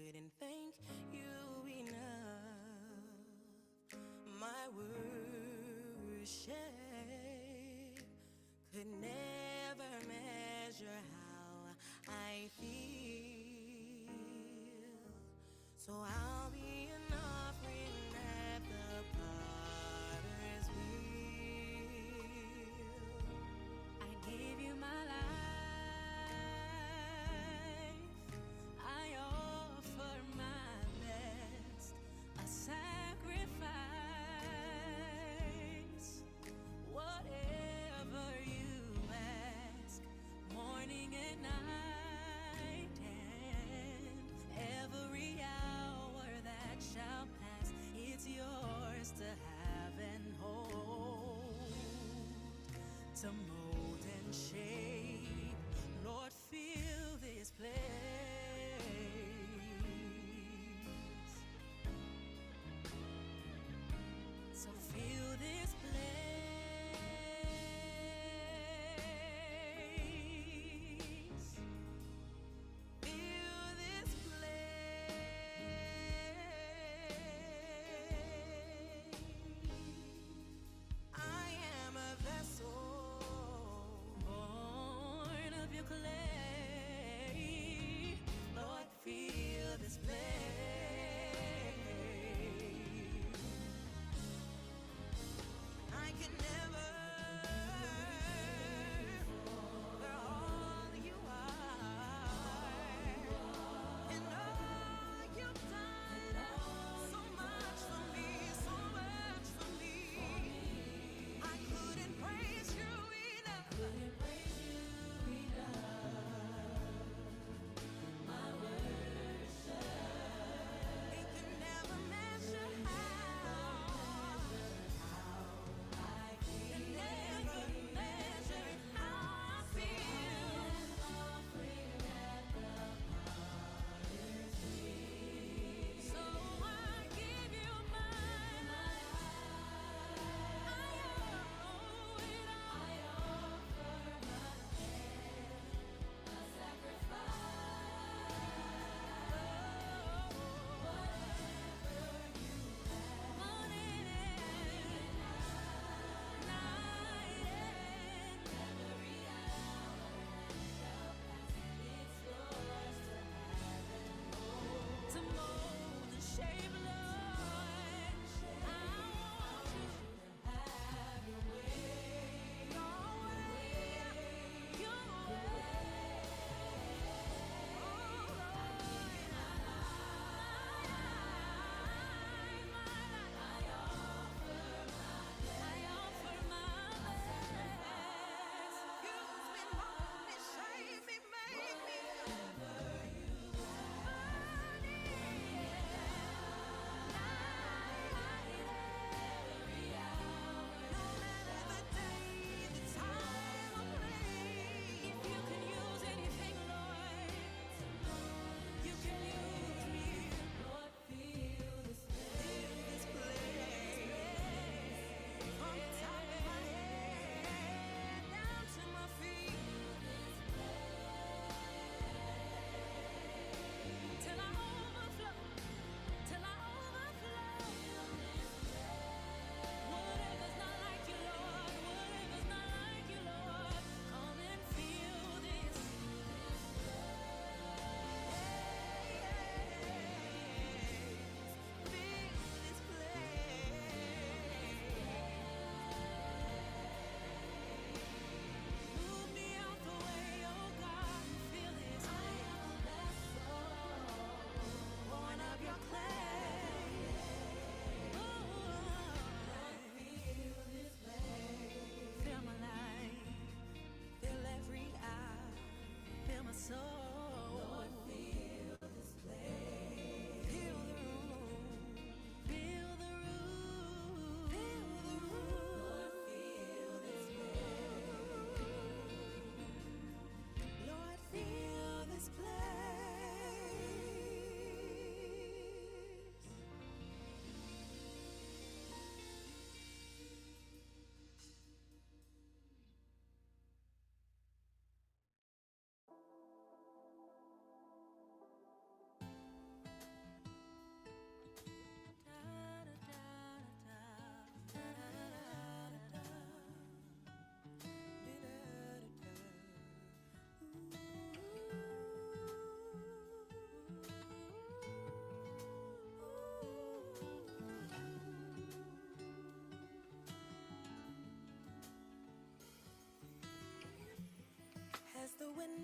couldn't thank you enough. My worship could never measure how I feel. So I'll be an offering at the potter's wheel. I give you my life. I offer my best, a sacrifice. Whatever you ask, morning and night, and every hour that shall pass, it's yours to have and hold, to mold and shape. Lord, fill this place. So fill this place. Fill this place. I am a vessel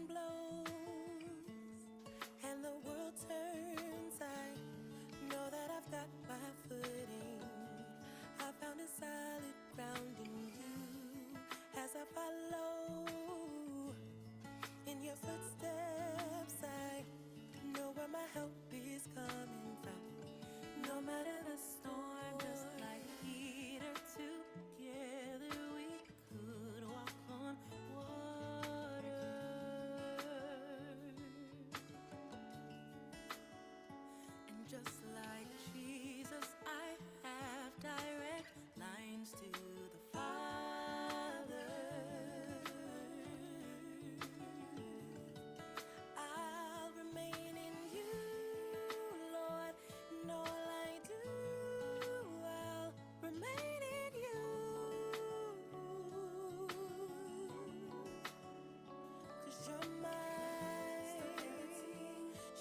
wind blows and the world turns, I know that I've got my footing. I found a solid ground in you as I follow in your footsteps. I know where my help is coming from. No matter the storm, just like Peter, together we could walk on water. And just like Jesus, I have direct lines to the Father. I'll remain in you, Lord, and all I do, I'll remain in you. 'Cause you're my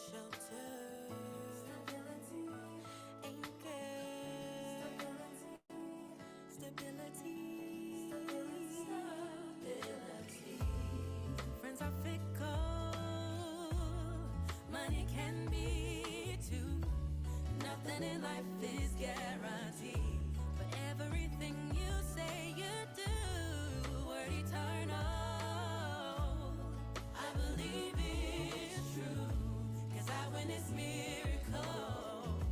shelter, anchor, stability. Friends are fickle, money can be too. Nothing in life is guaranteed, but everything you say you do, word eternal, I believe it's true. 'Cause I witness miracles,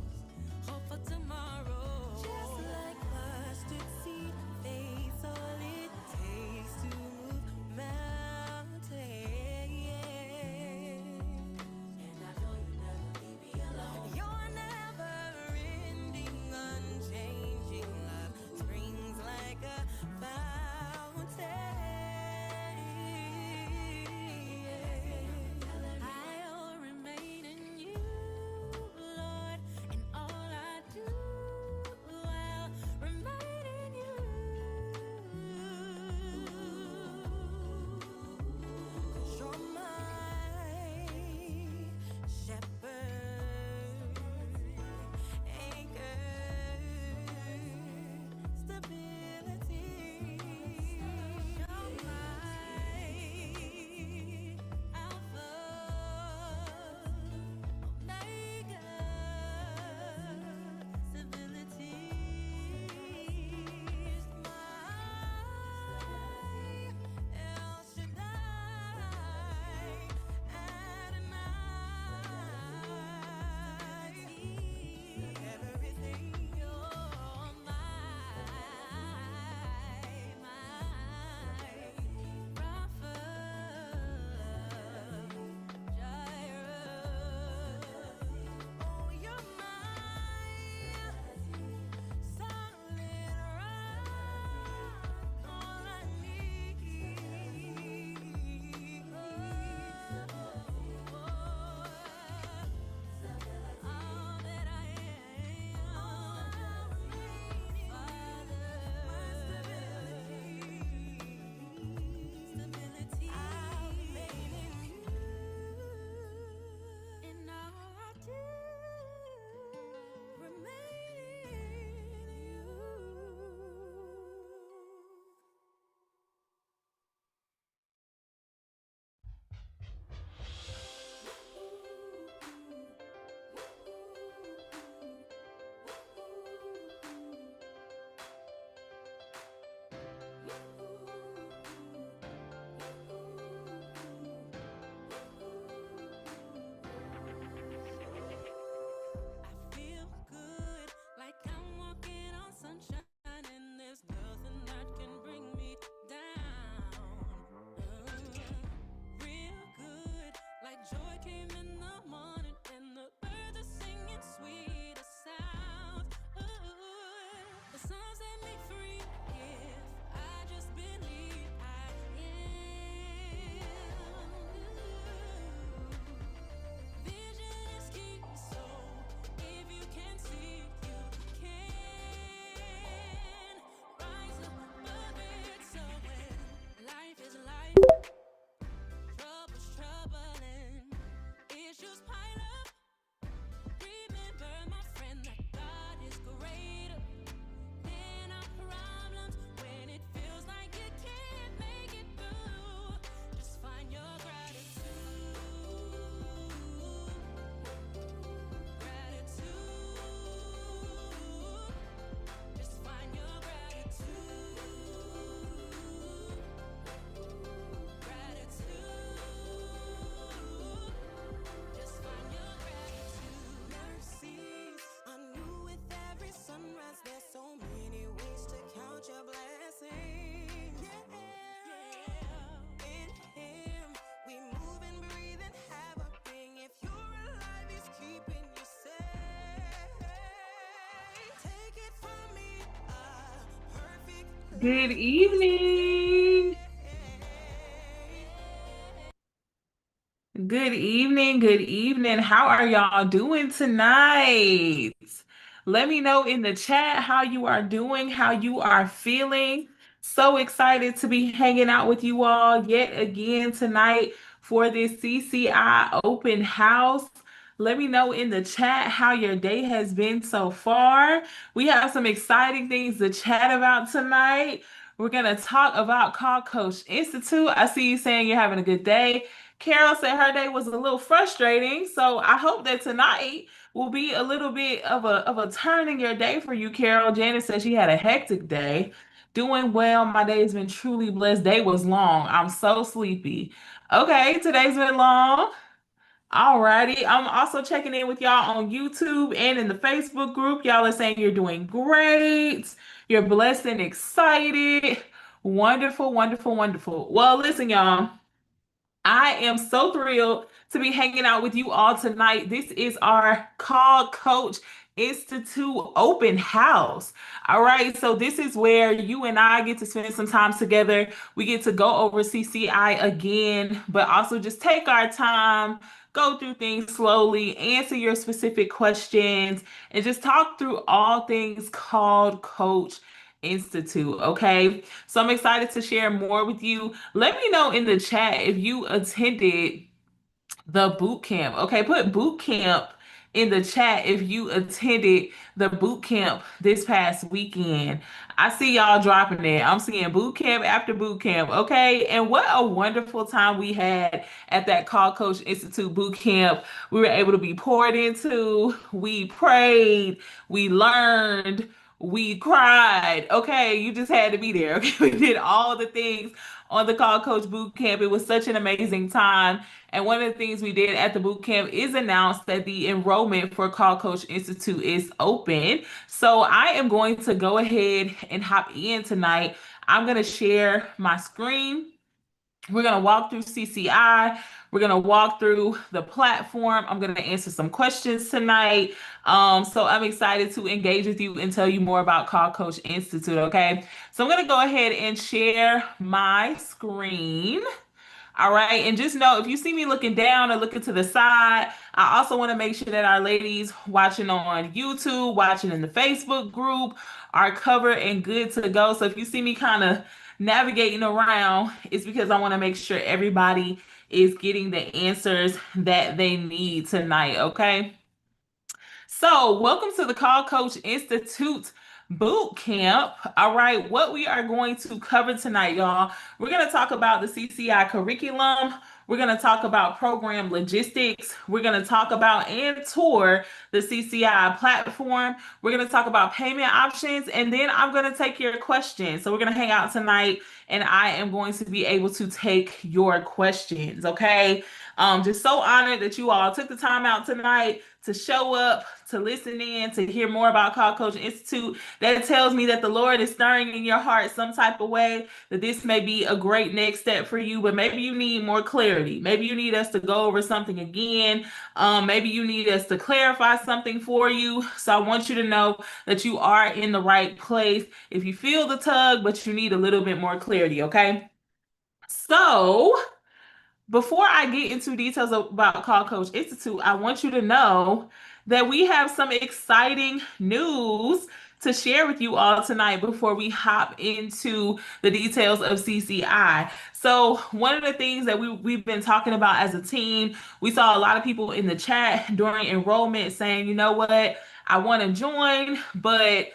hope for tomorrow. Just like mustard seed, faith's all it takes to move mountains. And I know you never leave me alone. You're never in Good evening. Good evening. Good evening. How are y'all doing tonight? Let me know in the chat how you are doing, how you are feeling. So excited to be hanging out with you all yet again tonight for this CCI open house. Let me know in the chat how your day has been so far. We have some exciting things to chat about tonight. We're going to talk about Call Coach Institute. I see you saying you're having a good day. Carol said her day was a little frustrating, so I hope that tonight will be a little bit of a turn in your day for you, Carol. Janice said she had a hectic day. Doing well. My day has been truly blessed. Day was long. I'm so sleepy. Okay, today's been long. Alrighty. I'm also checking in with y'all on YouTube and in the Facebook group. Y'all are saying you're doing great. You're blessed and excited. Wonderful, wonderful, wonderful. Well, listen, y'all. I am so thrilled to be hanging out with you all tonight. This is our Call Coach Institute open house. All right, so this is where you and I get to spend some time together. We get to go over CCI again, but also just take our time, go through things slowly, answer your specific questions, and just talk through all things called Coach Institute. Okay, so I'm excited to share more with you. Let me know in the chat if you attended the boot camp. Okay, put boot camp in the chat if you attended the boot camp this past weekend. I see y'all dropping it. I'm seeing boot camp after boot camp. Okay, and what a wonderful time we had at that Call Coach Institute boot camp. We were able to be poured into, we prayed, we learned. We cried. Okay, you just had to be there. Okay, we did all the things on the Call Coach Boot Camp. It was such an amazing time. And one of the things we did at the boot camp is announce that the enrollment for Call Coach Institute is open. So I am going to go ahead and hop in tonight. I'm going to share my screen. We're going to walk through CCI. We're going to walk through the platform. I'm going to answer some questions tonight. So I'm excited to engage with you and tell you more about Call Coach Institute. Okay. So I'm going to go ahead and share my screen. All right. And just know if you see me looking down or looking to the side, I also want to make sure that our ladies watching on YouTube, watching in the Facebook group are covered and good to go. So if you see me kind of navigating around, it's because I want to make sure everybody is getting the answers that they need tonight. Okay. So, welcome to the Call Coach Institute Boot Camp. All right, what we are going to cover tonight, y'all, we're going to talk about the CCI curriculum. We're going to talk about program logistics. We're going to talk about and tour the CCI platform. We're going to talk about payment options, and then I'm going to take your questions. So, we're going to hang out tonight, and I am going to be able to take your questions. Okay. Just so honored that you all took the time out tonight to show up, to listen in, to hear more about Call Coach Institute. That tells me that the Lord is stirring in your heart some type of way, that this may be a great next step for you, but maybe you need more clarity. Maybe you need us to go over something again. Maybe you need us to clarify something for you. So I want you to know that you are in the right place. If you feel the tug, but you need a little bit more clarity, okay? So, before I get into details about Call Coach Institute, I want you to know that we have some exciting news to share with you all tonight before we hop into the details of CCI. So, one of the things that we've been talking about as a team, we saw a lot of people in the chat during enrollment saying, you know what, I want to join, but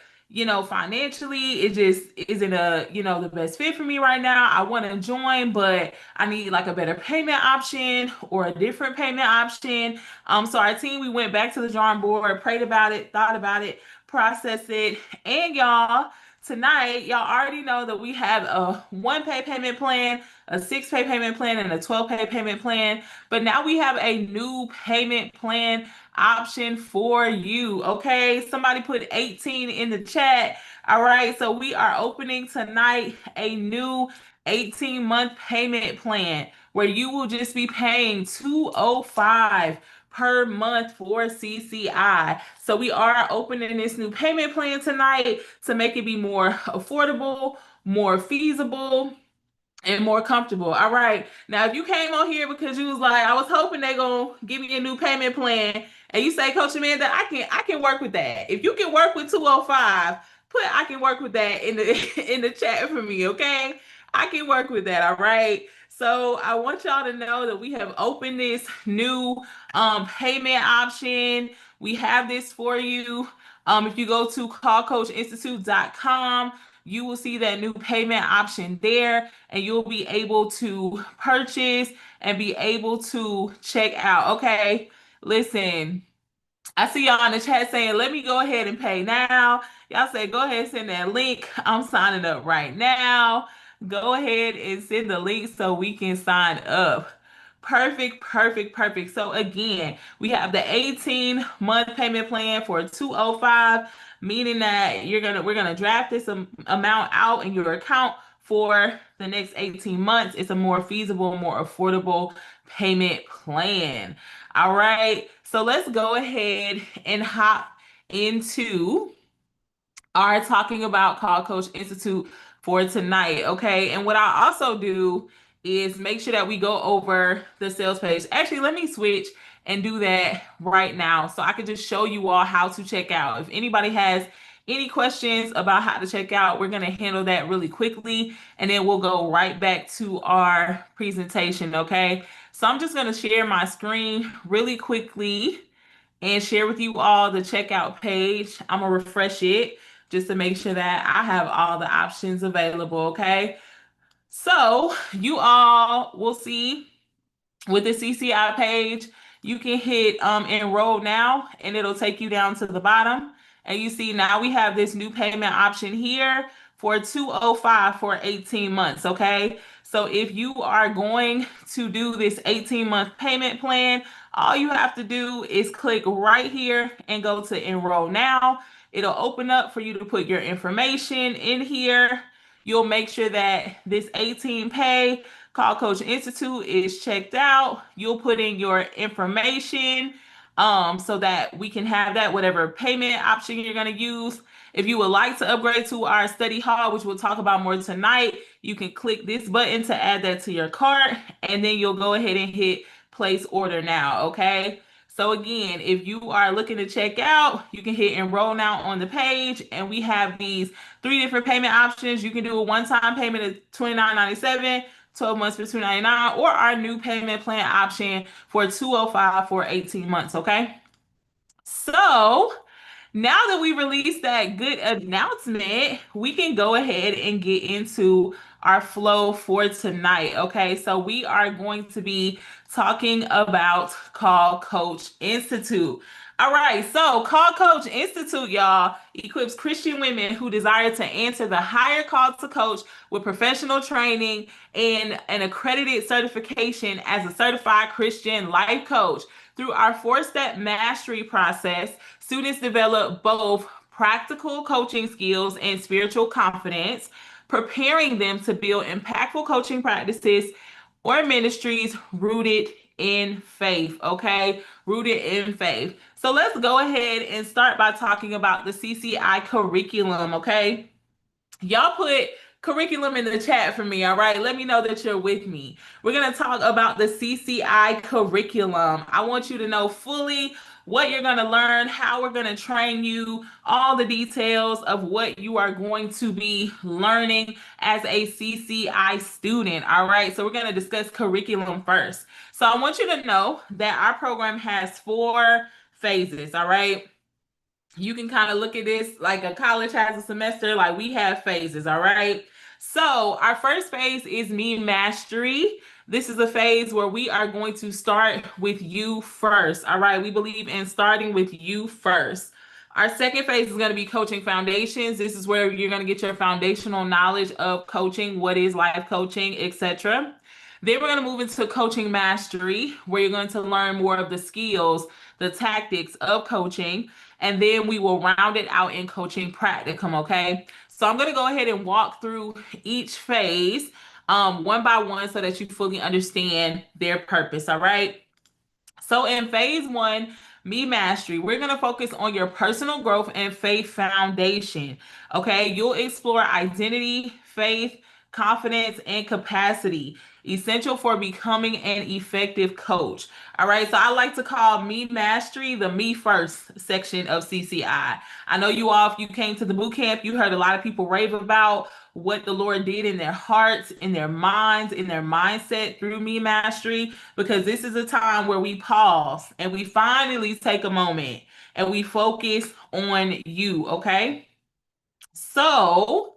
financially, it just isn't the best fit for me right now. I want to join, but I need like a better payment option or a different payment option. So our team, we went back to the drawing board, prayed about it, thought about it, processed it, and y'all, tonight, y'all already know that we have a one pay payment plan, a six pay payment plan, and a 12 pay payment plan. But now we have a new payment plan option for you. Okay, somebody put 18 in the chat. All right, so we are opening tonight a new 18-month payment plan where you will just be paying 205 per month for CCI. So we are opening this new payment plan tonight to make it be more affordable, more feasible, and more comfortable. All right. Now, if you came on here because you was like, I was hoping they gonna give me a new payment plan, and you say, Coach Amanda, I can work with that. If you can work with 205, put I can work with that in the in the chat for me, okay? I can work with that. All right. So I want y'all to know that we have opened this new payment option. We have this for you. If you go to callcoachinstitute.com, you will see that new payment option there, and you'll be able to purchase and be able to check out. Okay, listen, I see y'all in the chat saying, let me go ahead and pay now. Y'all say, go ahead and send that link. I'm signing up right now. Go ahead and send the link so we can sign up. Perfect, perfect, perfect. So again, we have the 18-month payment plan for 205, meaning that we're gonna draft this amount out in your account for the next 18 months. It's a more feasible, more affordable payment plan. All right, so let's go ahead and hop into are talking about Call Coach Institute for tonight. Okay. And what I also do is make sure that we go over the sales page. Actually, let me switch and do that right now so I can just show you all how to check out. If anybody has any questions about how to check out, we're going to handle that really quickly and then we'll go right back to our presentation. Okay. So I'm just going to share my screen really quickly and share with you all the checkout page. I'm gonna refresh it just to make sure that I have all the options available, okay? So you all will see with the CCI page, you can hit enroll now and it'll take you down to the bottom. And you see now we have this new payment option here for 205 for 18 months. Okay. So if you are going to do this 18-month payment plan, all you have to do is click right here and go to enroll now. It'll open up for you to put your information in here. You'll make sure that this 18 pay Call Coach Institute is checked out. You'll put in your information so that we can have that, whatever payment option you're going to use. If you would like to upgrade to our study hall, which we'll talk about more tonight, you can click this button to add that to your cart, and then you'll go ahead and hit place order now, okay? So again, if you are looking to check out, you can hit enroll now on the page, and we have these 3 different payment options. You can do a one-time payment of $29.97, 12 months for $299, or our new payment plan option for $205 for 18 months, okay? So now that we released that good announcement, we can go ahead and get into our flow for tonight. Okay, so we are going to be talking about Call Coach Institute. All right, so Call Coach Institute, y'all, equips Christian women who desire to answer the higher call to coach with professional training and an accredited certification as a certified Christian life coach. Through our 4-step mastery process, students develop both practical coaching skills and spiritual confidence, preparing them to build impactful coaching practices or ministries rooted in faith. Okay, rooted in faith. So let's go ahead and start by talking about the CCI curriculum. Okay, y'all put curriculum in the chat for me, all right? Let me know that you're with me. We're going to talk about the CCI curriculum. I want you to know fully what you're going to learn, how we're going to train you, all the details of what you are going to be learning as a CCI student, all right? So we're going to discuss curriculum first. So I want you to know that our program has 4 phases, all right? You can kind of look at this like a college has a semester, like we have phases, all right? So our first phase is me mastery. This is a phase where we are going to start with you first, all right? We believe in starting with you first. Our second phase is going to be coaching foundations. This is where you're going to get your foundational knowledge of coaching, what is life coaching, etc. Then we're going to move into coaching mastery, where you're going to learn more of the skills, the tactics of coaching, and then we will round it out in coaching practicum, okay? So I'm going to go ahead and walk through each phase one by one so that you fully understand their purpose, all right? So in phase one, me mastery, we're going to focus on your personal growth and faith foundation. Okay. You'll explore identity, faith, confidence, and capacity, essential for becoming an effective coach. All right. So I like to call me mastery the me first section of CCI. I know you all, if you came to the boot camp, you heard a lot of people rave about what the Lord did in their hearts, in their minds, in their mindset through me mastery, because this is a time where we pause and we finally take a moment and we focus on you, okay? So,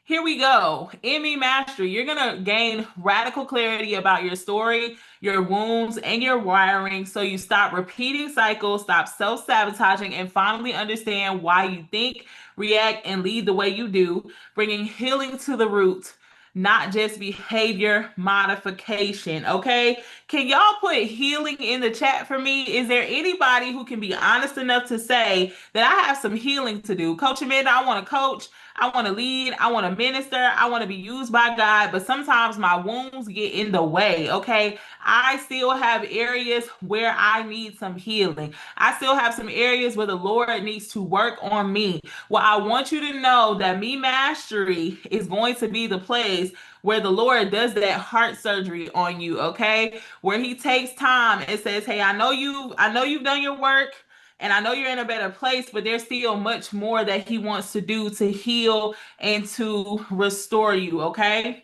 here we go. Emmy Mastery, you're going to gain radical clarity about your story, your wounds, and your wiring so you stop repeating cycles, stop self sabotaging, and finally understand why you think, react, and lead the way you do, bringing healing to the root. Not just behavior modification. Okay. Can y'all put healing in the chat for me? Is there anybody who can be honest enough to say that I have some healing to do? Coach Amanda, I want to coach. I want to lead. I want to minister. I want to be used by God, but sometimes my wounds get in the way. Okay. I still have areas where I need some healing. I still have some areas where the Lord needs to work on me. Well, I want you to know that me mastery is going to be the place where the Lord does that heart surgery on you. Okay. Where he takes time and says, hey, I know you've done your work. And I know you're in a better place, but there's still much more that he wants to do to heal and to restore you, okay?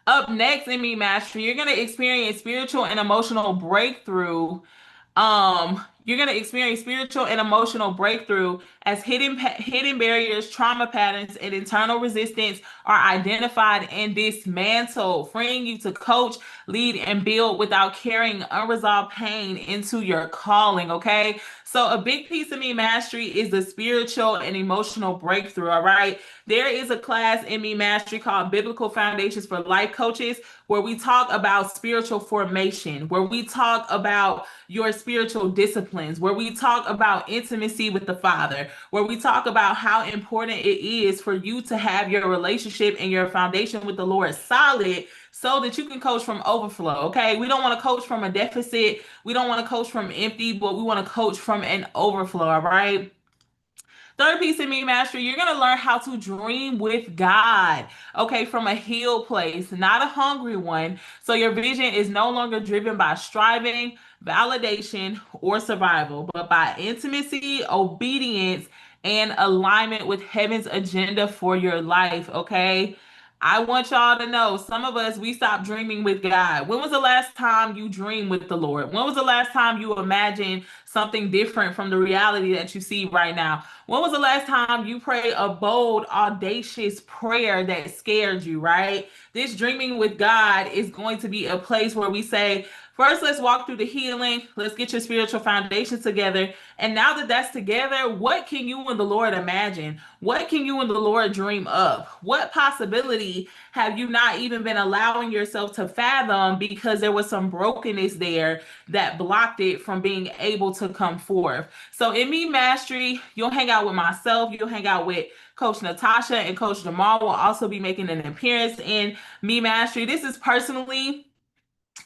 Up next in Me Mastery, you're going to experience spiritual and emotional breakthrough. You're going to experience spiritual and emotional breakthrough as hidden barriers, trauma patterns, and internal resistance are identified and dismantled, freeing you to coach, lead, and build without carrying unresolved pain into your calling. Okay, so a big piece of Me Mastery is the spiritual and emotional breakthrough. All right, there is a class in Me Mastery called Biblical Foundations for Life Coaches, where we talk about spiritual formation, where we talk about your spiritual disciplines, where we talk about intimacy with the Father, where we talk about how important it is for you to have your relationship and your foundation with the Lord solid so that you can coach from overflow. Okay. We don't want to coach from a deficit. We don't want to coach from empty, but we want to coach from an overflow. All right. Third piece in Me Mastery, you're going to learn how to dream with God, okay, from a healed place, not a hungry one. So your vision is no longer driven by striving, validation, or survival, but by intimacy, obedience, and alignment with heaven's agenda for your life, okay? I want y'all to know some of us, we stopped dreaming with God. When was the last time you dreamed with the Lord? When was the last time you imagined something different from the reality that you see right now? When was the last time you prayed a bold, audacious prayer that scared you, right? This dreaming with God is going to be a place where we say, first, let's walk through the healing. Let's get your spiritual foundation together. And now that that's together, what can you and the Lord imagine? What can you and the Lord dream up? What possibility have you not even been allowing yourself to fathom because there was some brokenness there that blocked it from being able to come forth? So in Me Mastery, you'll hang out with myself, you'll hang out with Coach Natasha, and Coach Jamal will also be making an appearance in Me Mastery. This is personally,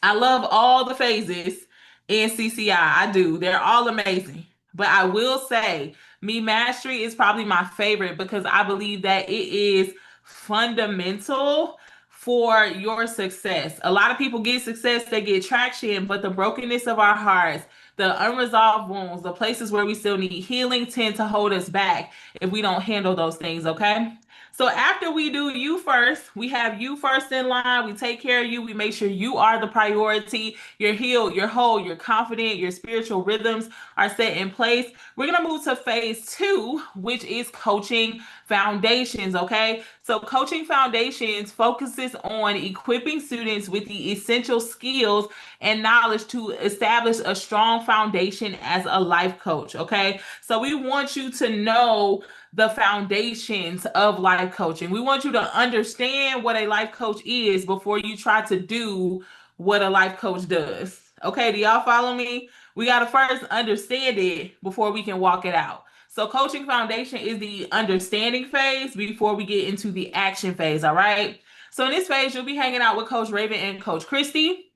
I love all the phases in CCI. I do. They're all amazing. But I will say, Me Mastery is probably my favorite because I believe that it is fundamental for your success. A lot of people get success, they get traction, but the brokenness of our hearts, the unresolved wounds, the places where we still need healing tend to hold us back if we don't handle those things, okay? So after we do you first, we have you first in line. We take care of you. We make sure you are the priority. You're healed, you're whole, you're confident, your spiritual rhythms are set in place. We're going to move to phase two, which is coaching foundations. Okay. So coaching foundations focuses on equipping students with the essential skills and knowledge to establish a strong foundation as a life coach. Okay. So we want you to know the foundations of life coaching. We want you to understand what a life coach is before you try to do what a life coach does. Okay, do y'all follow me? We got to first understand it before we can walk it out. So, coaching foundation is the understanding phase before we get into the action phase. All right. So, in this phase, you'll be hanging out with Coach Raven and Coach Christy.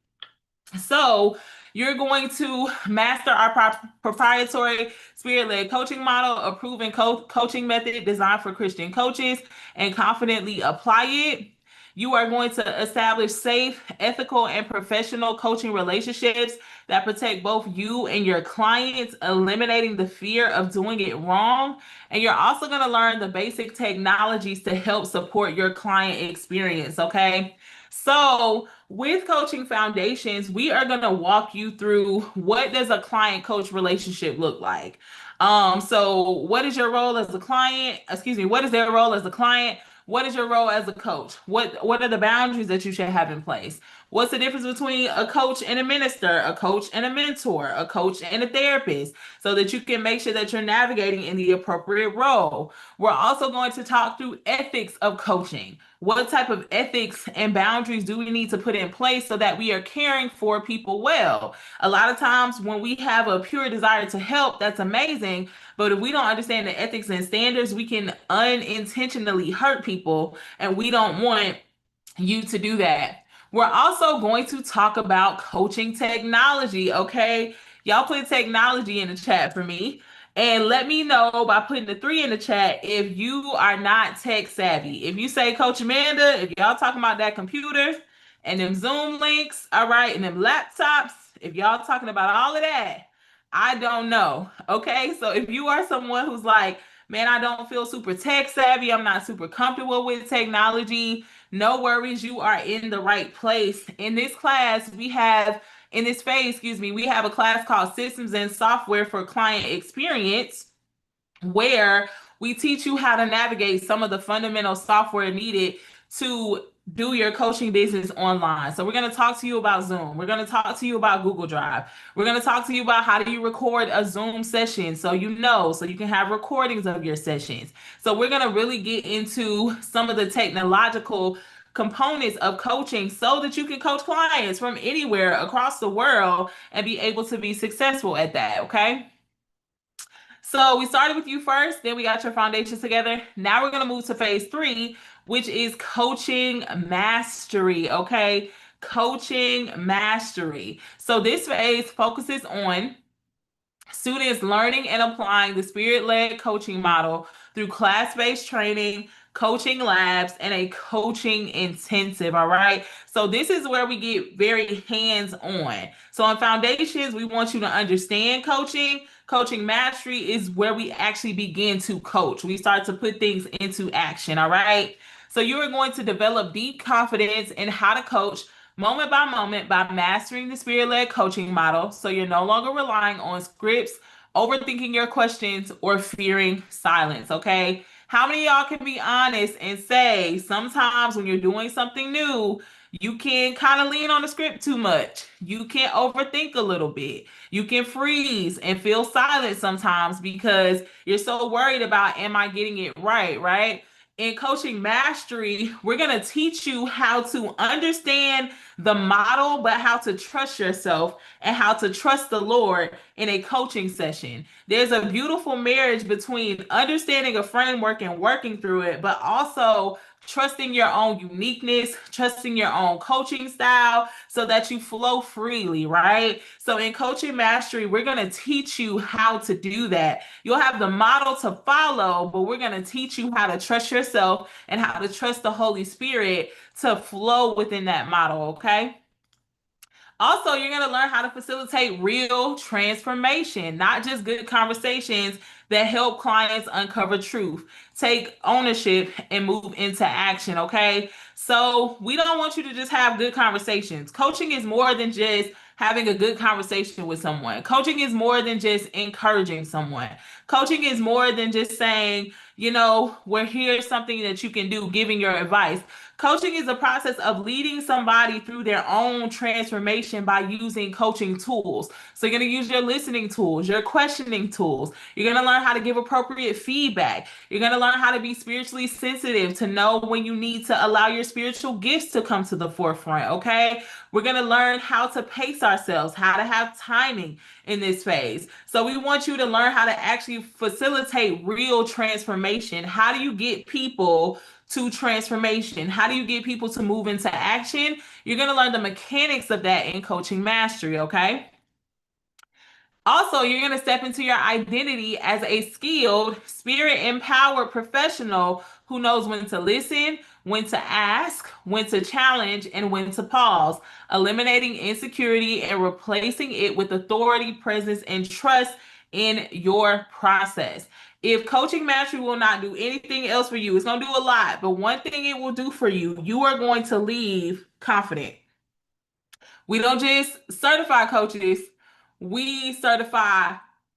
So, You're going to master our proprietary spirit-led coaching model, a proven coaching method designed for Christian coaches, and confidently apply it. You are going to establish safe, ethical, and professional coaching relationships that protect both you and your clients, eliminating the fear of doing it wrong. And you're also going to learn the basic technologies to help support your client experience, okay? So, with Coaching Foundations, we are going to walk you through what does a client coach relationship look like. So what is your role as a client? Excuse me, what is their role as a client? What is your role as a coach? What are the boundaries that you should have in place? What's the difference between a coach and a minister, a coach and a mentor, a coach and a therapist, so that you can make sure that you're navigating in the appropriate role? We're also going to talk through ethics of coaching. What type of ethics and boundaries do we need to put in place so that we are caring for people well? A lot of times when we have a pure desire to help, that's amazing. But if we don't understand the ethics and standards, we can unintentionally hurt people, and we don't want you to do that. We're also going to talk about coaching technology, okay? Y'all put technology in the chat for me. And let me know by putting the three in the chat if you are not tech savvy. If you say, Coach Amanda, if y'all talking about that computer and them Zoom links, all right, and them laptops, if y'all talking about all of that, I don't know. Okay. So if you are someone who's like, man, I don't feel super tech savvy, I'm not super comfortable with technology, no worries, you are in the right place. In this class, in this phase, excuse me, we have a class called Systems and Software for Client Experience, where we teach you how to navigate some of the fundamental software needed to do your coaching business online. So we're going to talk to you about Zoom. We're going to talk to you about Google Drive. We're going to talk to you about how do you record a Zoom session so so you can have recordings of your sessions. So we're going to really get into some of the technological components of coaching so that you can coach clients from anywhere across the world and be able to be successful at that, okay? So we started with you first, then we got your foundations together. Now we're going to move to phase three, which is coaching mastery. Okay. Coaching mastery. So this phase focuses on students learning and applying the spirit-led coaching model through class-based training, coaching labs, and a coaching intensive. All right. So this is where we get very hands-on. So in foundations, we want you to understand coaching. Coaching mastery is where we actually begin to coach. We start to put things into action. All right. So you are going to develop deep confidence in how to coach moment by moment by mastering the spirit-led coaching model, so you're no longer relying on scripts, overthinking your questions, or fearing silence, okay? How many of y'all can be honest and say sometimes when you're doing something new, you can kind of lean on the script too much. You can overthink a little bit. You can freeze and feel silent sometimes because you're so worried about, am I getting it right, right? In coaching mastery, we're going to teach you how to understand the model, but how to trust yourself and how to trust the Lord in a coaching session. There's a beautiful marriage between understanding a framework and working through it, but also trusting your own uniqueness, trusting your own coaching style so that you flow freely, right? So in coaching mastery, we're going to teach you how to do that. You'll have the model to follow, but we're going to teach you how to trust yourself and how to trust the Holy Spirit to flow within that model, okay? Also, you're going to learn how to facilitate real transformation, not just good conversations that help clients uncover truth, take ownership, and move into action. Okay. So, we don't want you to just have good conversations. Coaching is more than just having a good conversation with someone, coaching is more than just encouraging someone. Coaching is more than just saying, we're here's something that you can do, giving your advice. Coaching is a process of leading somebody through their own transformation by using coaching tools. So you're going to use your listening tools, your questioning tools. You're going to learn how to give appropriate feedback. You're going to learn how to be spiritually sensitive to know when you need to allow your spiritual gifts to come to the forefront, okay? We're going to learn how to pace ourselves, how to have timing in this phase. So we want you to learn how to actually facilitate real transformation. How do you get people to transformation? How do you get people to move into action? You're going to learn the mechanics of that in coaching mastery, okay? Also, you're going to step into your identity as a skilled, spirit empowered professional who knows when to listen, when to ask, when to challenge, and when to pause, eliminating insecurity and replacing it with authority, presence, and trust in your process. If coaching mastery will not do anything else for you, it's going to do a lot, but one thing it will do for you, you are going to leave confident. We don't just certify coaches, we certify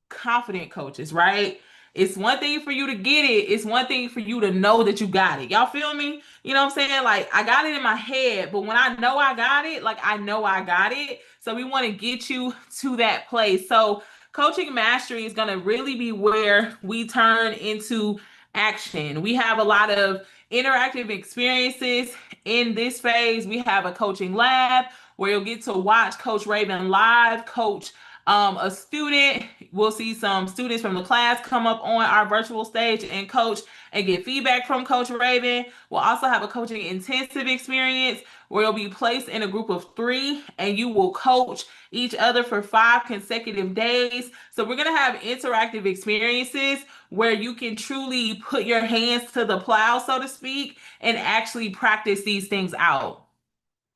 confident coaches, right? It's one thing for you to get it, it's one thing for you to know that you got it. Y'all feel me? You know what I'm saying? Like, I got it in my head, but when I know I got it, like, I know I got it. So, we want to get you to that place. So, coaching mastery is going to really be where we turn into action. We have a lot of interactive experiences in this phase. We have a coaching lab where you'll get to watch Coach Raven live coach a student. We'll see some students from the class come up on our virtual stage and coach and get feedback from Coach Raven. We'll also have a coaching intensive experience where you'll be placed in a group of three and you will coach each other for 5 consecutive days. So we're going to have interactive experiences where you can truly put your hands to the plow, so to speak, and actually practice these things out.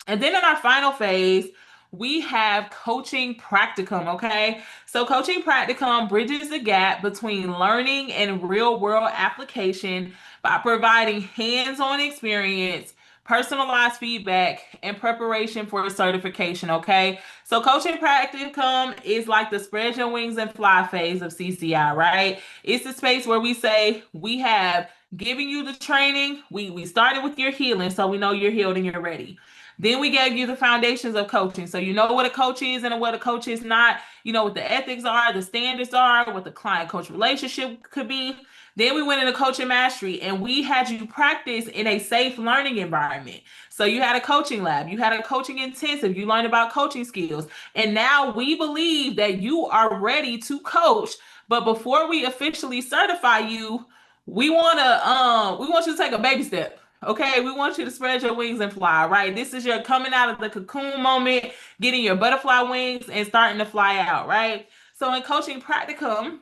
And then in our final phase, we have coaching practicum, okay? So, coaching practicum bridges the gap between learning and real world application by providing hands on experience, personalized feedback, and preparation for certification, okay? So, coaching practicum is like the spread your wings and fly phase of CCI, right? It's the space where we say we have giving you the training. We started with your healing, so we know you're healed and you're ready. Then we gave you the foundations of coaching. So you know what a coach is and what a coach is not. You know what the ethics are, the standards are, what the client coach relationship could be. Then we went into coaching mastery and we had you practice in a safe learning environment. So you had a coaching lab, you had a coaching intensive, you learned about coaching skills. And now we believe that you are ready to coach. But before we officially certify you, we want you to take a baby step. Okay, we want you to spread your wings and fly, right? This is your coming out of the cocoon moment, getting your butterfly wings and starting to fly out, right? So in coaching practicum,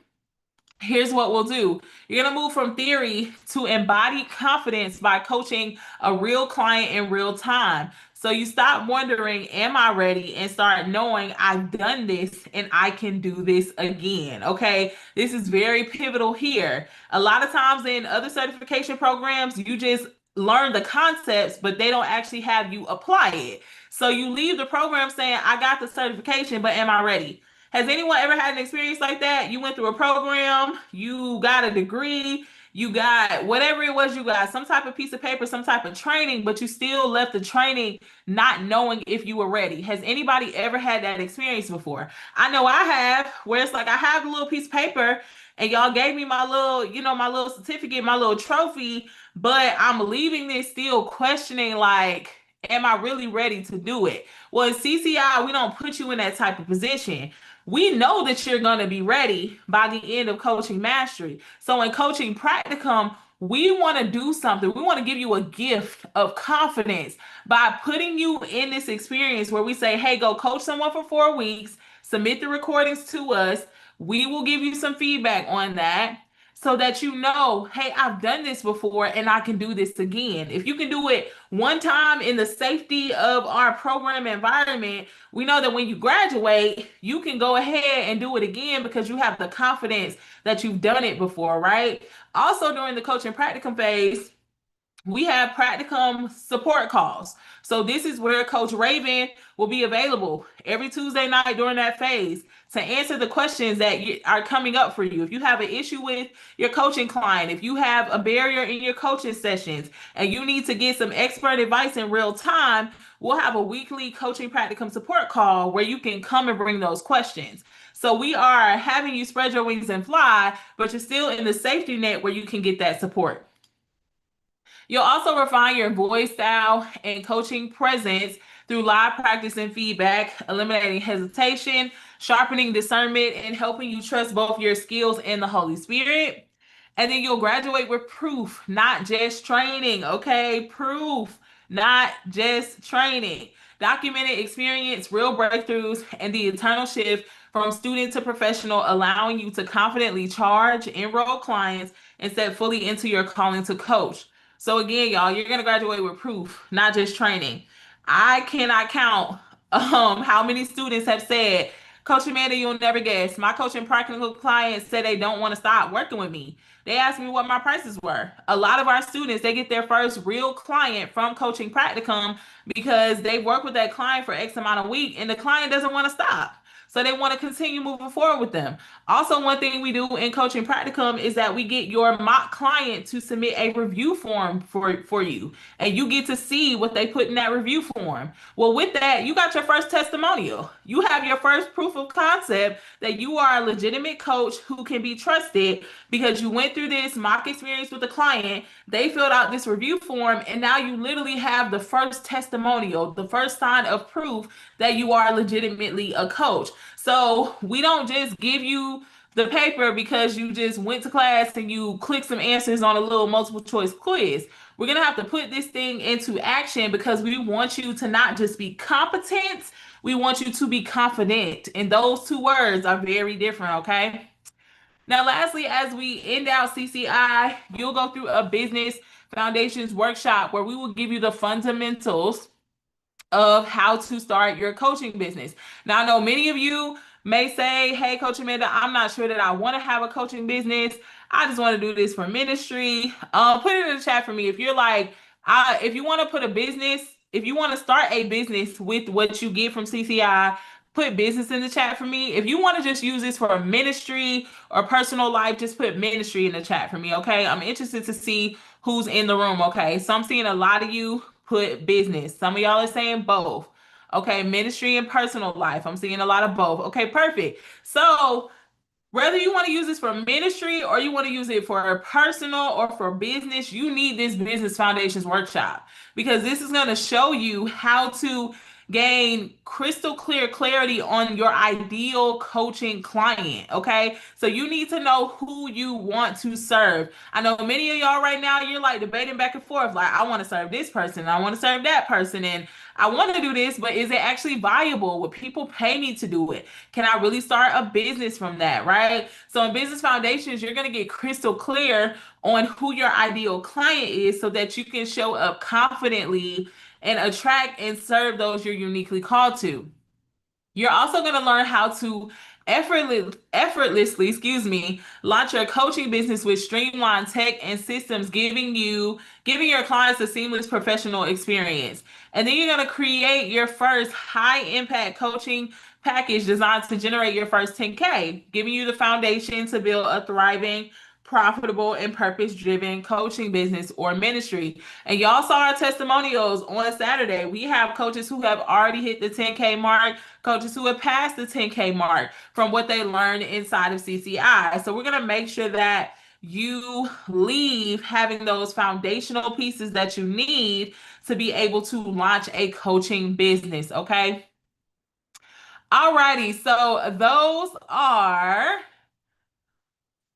here's what we'll do. You're going to move from theory to embodied confidence by coaching a real client in real time. So you stop wondering, am I ready? And start knowing I've done this and I can do this again. Okay. This is very pivotal here. A lot of times in other certification programs, you just learn the concepts, but they don't actually have you apply it. So you leave the program saying, I got the certification, but am I ready? Has anyone ever had an experience like that? You went through a program, you got a degree, you got whatever it was you got, some type of piece of paper, some type of training, but you still left the training not knowing if you were ready. Has anybody ever had that experience before? I know I have, where it's like I have a little piece of paper and y'all gave me my little, my little certificate, my little trophy, but I'm leaving this still questioning like, am I really ready to do it? Well, in CCI, we don't put you in that type of position. We know that you're going to be ready by the end of coaching mastery. So in coaching practicum, we want to do something. We want to give you a gift of confidence by putting you in this experience where we say, hey, go coach someone for 4 weeks, submit the recordings to us. We will give you some feedback on that so that you know, hey, I've done this before and I can do this again. If you can do it one time in the safety of our program environment, we know that when you graduate, you can go ahead and do it again because you have the confidence that you've done it before, right? Also, during the coaching practicum phase, we have practicum support calls. So this is where Coach Raven will be available every Tuesday night during that phase to answer the questions that are coming up for you. If you have an issue with your coaching client, if you have a barrier in your coaching sessions and you need to get some expert advice in real time, we'll have a weekly coaching practicum support call where you can come and bring those questions. So we are having you spread your wings and fly, but you're still in the safety net where you can get that support. You'll also refine your voice style and coaching presence through live practice and feedback, eliminating hesitation, sharpening discernment, and helping you trust both your skills and the Holy Spirit. And then you'll graduate with proof, not just training, okay? Proof, not just training. Documented experience, real breakthroughs, and the eternal shift from student to professional, allowing you to confidently charge, enroll clients, and step fully into your calling to coach. So again, y'all, you're gonna graduate with proof, not just training. I cannot count how many students have said, Coach Amanda, you'll never guess. My coaching practical clients said they don't want to stop working with me. They asked me what my prices were. A lot of our students, they get their first real client from coaching practicum because they work with that client for X amount of week and the client doesn't want to stop. So they want to continue moving forward with them. Also, one thing we do in coaching practicum is that we get your mock client to submit a review form for you. And you get to see what they put in that review form. Well, with that, you got your first testimonial. You have your first proof of concept that you are a legitimate coach who can be trusted because you went through this mock experience with the client. They filled out this review form, and now you literally have the first testimonial, the first sign of proof that you are legitimately a coach. So we don't just give you the paper because you just went to class and you click some answers on a little multiple choice quiz. We're going to have to put this thing into action because we want you to not just be competent, we want you to be confident. And those two words are very different, okay? Now, lastly, as we end out CCI, you'll go through a business foundations workshop where we will give you the fundamentals of how to start your coaching business. Now, I know many of you may say, hey, Coach Amanda, I'm not sure that I want to have a coaching business. I just want to do this for ministry. Put it in the chat for me. If you're like, if you want to put a business, if you want to start a business with what you get from CCI, put business in the chat for me. If you want to just use this for ministry or personal life, just put ministry in the chat for me, okay? I'm interested to see who's in the room, okay? So I'm seeing a lot of you put business. Some of y'all are saying both. Okay, ministry and personal life. I'm seeing a lot of both. Okay, perfect. So whether you want to use this for ministry or you want to use it for personal or for business, you need this business foundations workshop because this is going to show you how to gain crystal clear clarity on your ideal coaching client. Okay. So you need to know who you want to serve. I know many of y'all right now, you're like debating back and forth. Like, I want to serve this person. I want to serve that person. And I want to do this, but is it actually viable? Would people pay me to do it? Can I really start a business from that? Right. So in business foundations, you're going to get crystal clear on who your ideal client is so that you can show up confidently and attract and serve those you're uniquely called to. You're also going to learn how to effortlessly, excuse me, launch your coaching business with streamlined tech and systems, giving your clients a seamless professional experience. And then you're going to create your first high impact coaching package designed to generate your first 10K, giving you the foundation to build a thriving, profitable, and purpose driven coaching business or ministry. And y'all saw our testimonials on Saturday. We have coaches who have already hit the 10K mark, coaches who have passed the 10K mark from what they learned inside of CCI. So we're going to make sure that you leave having those foundational pieces that you need to be able to launch a coaching business. Okay. Alrighty. So those are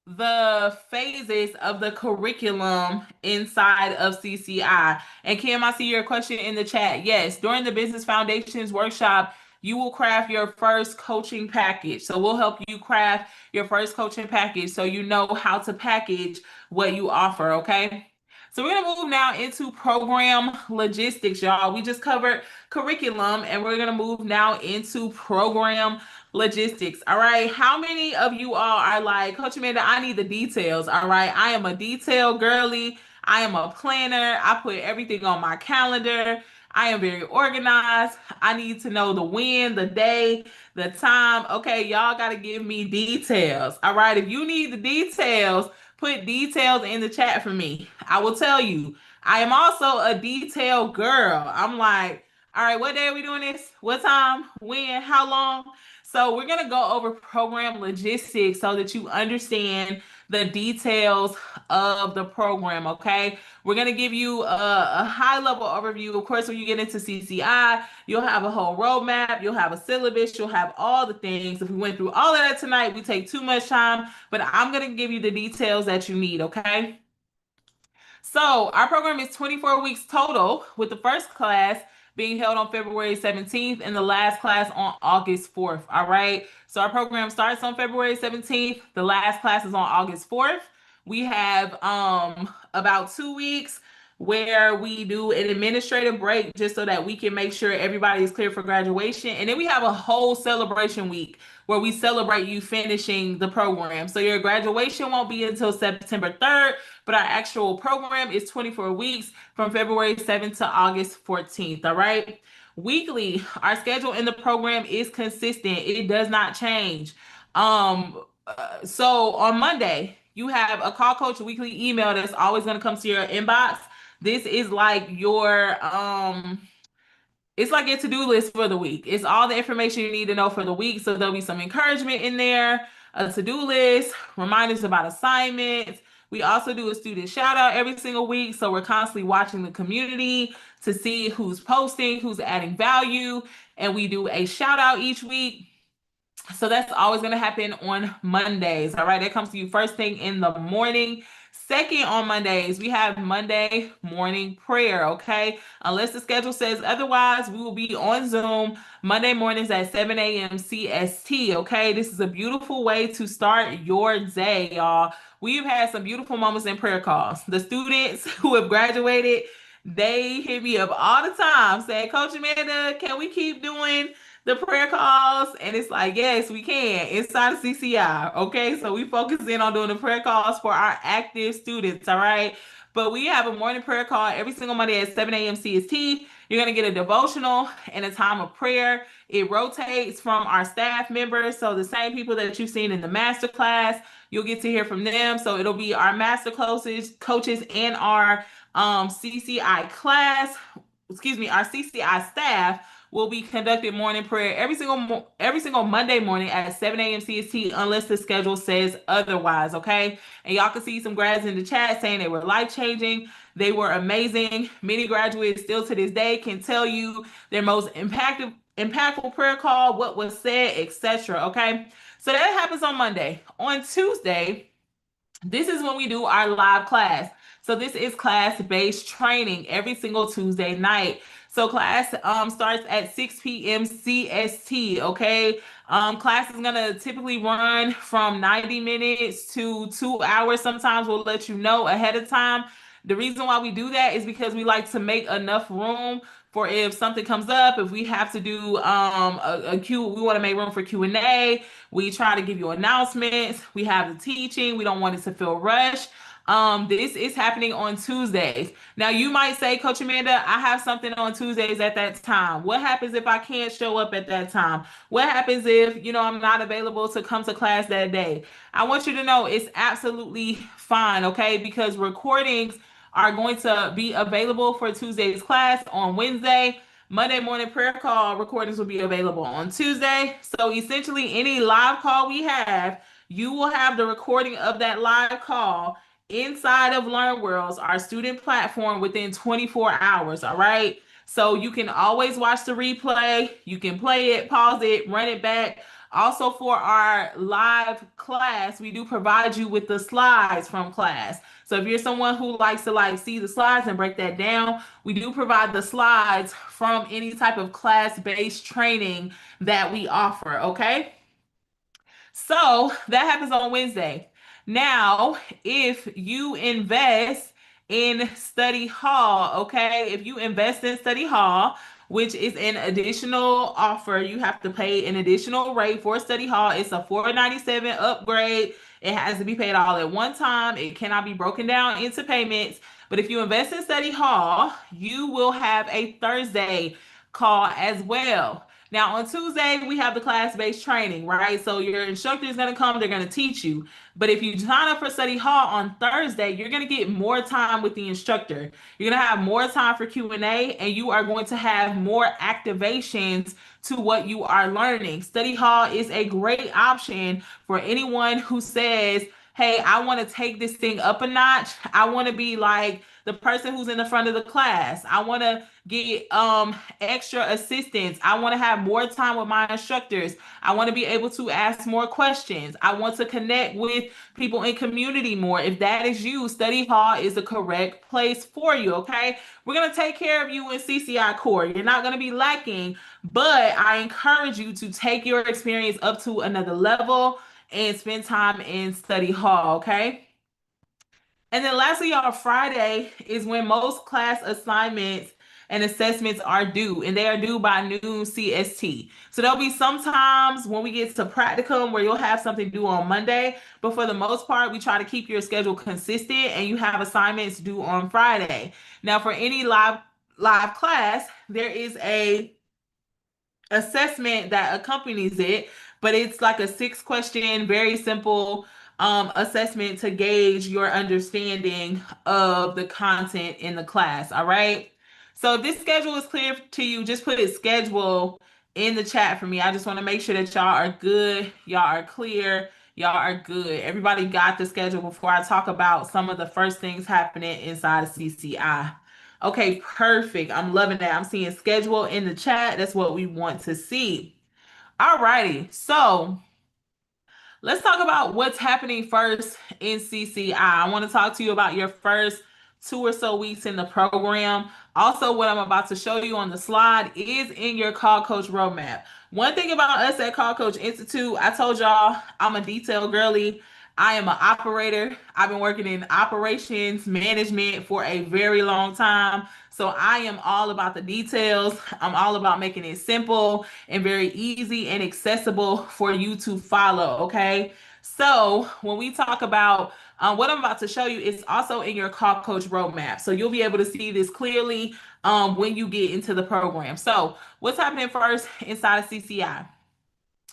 the phases of the curriculum inside of CCI. And Kim, I see your question in the chat. Yes, during the Business Foundations workshop, you will craft your first coaching package. So we'll help you craft your first coaching package so you know how to package what you offer, okay? So we're going to move now into program logistics, y'all. We just covered curriculum and we're going to move now into program logistics. All right. How many of you all are like, Coach Amanda, I need the details. All right. I am a detail girly. I am a planner. I put everything on my calendar. I am very organized. I need to know the when, the day, the time. Okay. Y'all got to give me details. All right. If you need the details, put details in the chat for me. I will tell you. I am also a detail girl. I'm like, all right, what day are we doing this? What time? When? How long? So we're going to go over program logistics so that you understand the details of the program, okay? We're going to give you a high level overview. Of course, when you get into CCI, you'll have a whole roadmap, you'll have a syllabus, you'll have all the things. If we went through all of that tonight, we take too much time, but I'm going to give you the details that you need, okay? So our program is 24 weeks total, with the first class being held on February 17th and the last class on August 4th. All right. So our program starts on February 17th. The last class is on August 4th. We have about 2 weeks where we do an administrative break just so that we can make sure everybody is clear for graduation. And then we have a whole celebration week where we celebrate you finishing the program. So your graduation won't be until September 3rd, but our actual program is 24 weeks from February 7th to August 14th. All right. Weekly, our schedule in the program is consistent. It does not change. So on Monday, you have a call coach weekly email that's always going to come to your inbox. This is like your it's like your to-do list for the week. It's all the information you need to know for the week. So there'll be some encouragement in there, a to-do list, reminders about assignments. We also do a student shout out every single week. So we're constantly watching the community to see who's posting, who's adding value. And we do a shout out each week. So that's always going to happen on Mondays. All right. That comes to you first thing in the morning. Second, on Mondays, we have Monday morning prayer. Okay. Unless the schedule says otherwise, we will be on Zoom Monday mornings at 7 a.m. CST. Okay. This is a beautiful way to start your day, y'all. We've had some beautiful moments in prayer calls. The students who have graduated, they hit me up all the time saying, Coach Amanda, can we keep doing the prayer calls? And it's like, yes, we can inside of CCI. Okay. So we focus in on doing the prayer calls for our active students. All right. But we have a morning prayer call every single Monday at 7 a.m. CST. You're going to get a devotional and a time of prayer. It rotates from our staff members. So the same people that you've seen in the master class, you'll get to hear from them. So it'll be our master coaches and our CCI class, excuse me, our CCI staff will be conducting morning prayer every single Monday morning at 7 a.m. CST, unless the schedule says otherwise. Okay, and y'all can see some grads in the chat saying they were life changing. They were amazing. Many graduates still to this day can tell you their most impactful prayer call, what was said, etc. Okay, so that happens on Monday. On Tuesday, this is when we do our live class. So this is class-based training every single Tuesday night. So class starts at 6 p.m. CST. Okay. Class is gonna typically run from 90 minutes to 2 hours. Sometimes we'll let you know ahead of time. The reason why we do that is because we like to make enough room for if something comes up, if we have to do a Q, we want to make room for Q&A. We try to give you announcements. We have the teaching. We don't want it to feel rushed. This is happening on Tuesdays. Now you might say, Coach Amanda, I have something on Tuesdays at that time. What happens if I can't show up at that time? What happens if, I'm not available to come to class that day? I want you to know it's absolutely fine, okay? Because recordings are going to be available for Tuesday's class on Wednesday. Monday morning prayer call recordings will be available on Tuesday. So essentially, any live call we have, you will have the recording of that live call inside of Learn Worlds, our student platform, within 24 hours. All right. So you can always watch the replay. You can play it, pause it, run it back. Also, for our live class, we do provide you with the slides from class. So if you're someone who likes to see the slides and break that down, we do provide the slides from any type of class-based training that we offer. Okay. So that happens on Wednesday. Now, if you invest in study hall, okay, if you invest in study hall, which is an additional offer, you have to pay an additional rate for study hall. It's a $497 upgrade. It has to be paid all at one time. It cannot be broken down into payments. But if you invest in study hall, you will have a Thursday call as well. Now, on Tuesday, we have the class-based training, right? So your instructor is going to come, they're going to teach you. But if you sign up for study hall on Thursday, you're going to get more time with the instructor. You're going to have more time for Q&A, and you are going to have more activations to what you are learning. Study hall is a great option for anyone who says, hey, I want to take this thing up a notch. I want to be like the person who's in the front of the class. I want to get extra assistance. I want to have more time with my instructors. I want to be able to ask more questions. I want to connect with people in community more. If that is you, study hall is the correct place for you, okay? We're going to take care of you in CCI core. You're not going to be lacking, but I encourage you to take your experience up to another level and spend time in study hall, okay? And then lastly, y'all, Friday is when most class assignments and assessments are due, and they are due by noon CST. So there'll be some times when we get to practicum where you'll have something due on Monday, but for the most part, we try to keep your schedule consistent and you have assignments due on Friday. Now, for any live class, there is a assessment that accompanies it, but it's like a 6 question, very simple assessment to gauge your understanding of the content in the class. All right. So if this schedule is clear to you, just put it schedule in the chat for me. I just want to make sure that y'all are good, y'all are clear, y'all are good. Everybody got the schedule before I talk about some of the first things happening inside of CCI. Okay, perfect. I'm loving that. I'm seeing schedule in the chat. That's what we want to see. All righty. So let's talk about what's happening first in CCI. I want to talk to you about your first 2 or so weeks in the program. Also, what I'm about to show you on the slide is in your Call Coach roadmap. One thing about us at Call Coach Institute, I told y'all I'm a detail girly. I am an operator. I've been working in operations management for a very long time. So I am all about the details. I'm all about making it simple and very easy and accessible for you to follow. Okay. So when we talk about what I'm about to show you, is also in your Call Coach roadmap. So you'll be able to see this clearly when you get into the program. So what's happening first inside of CCI?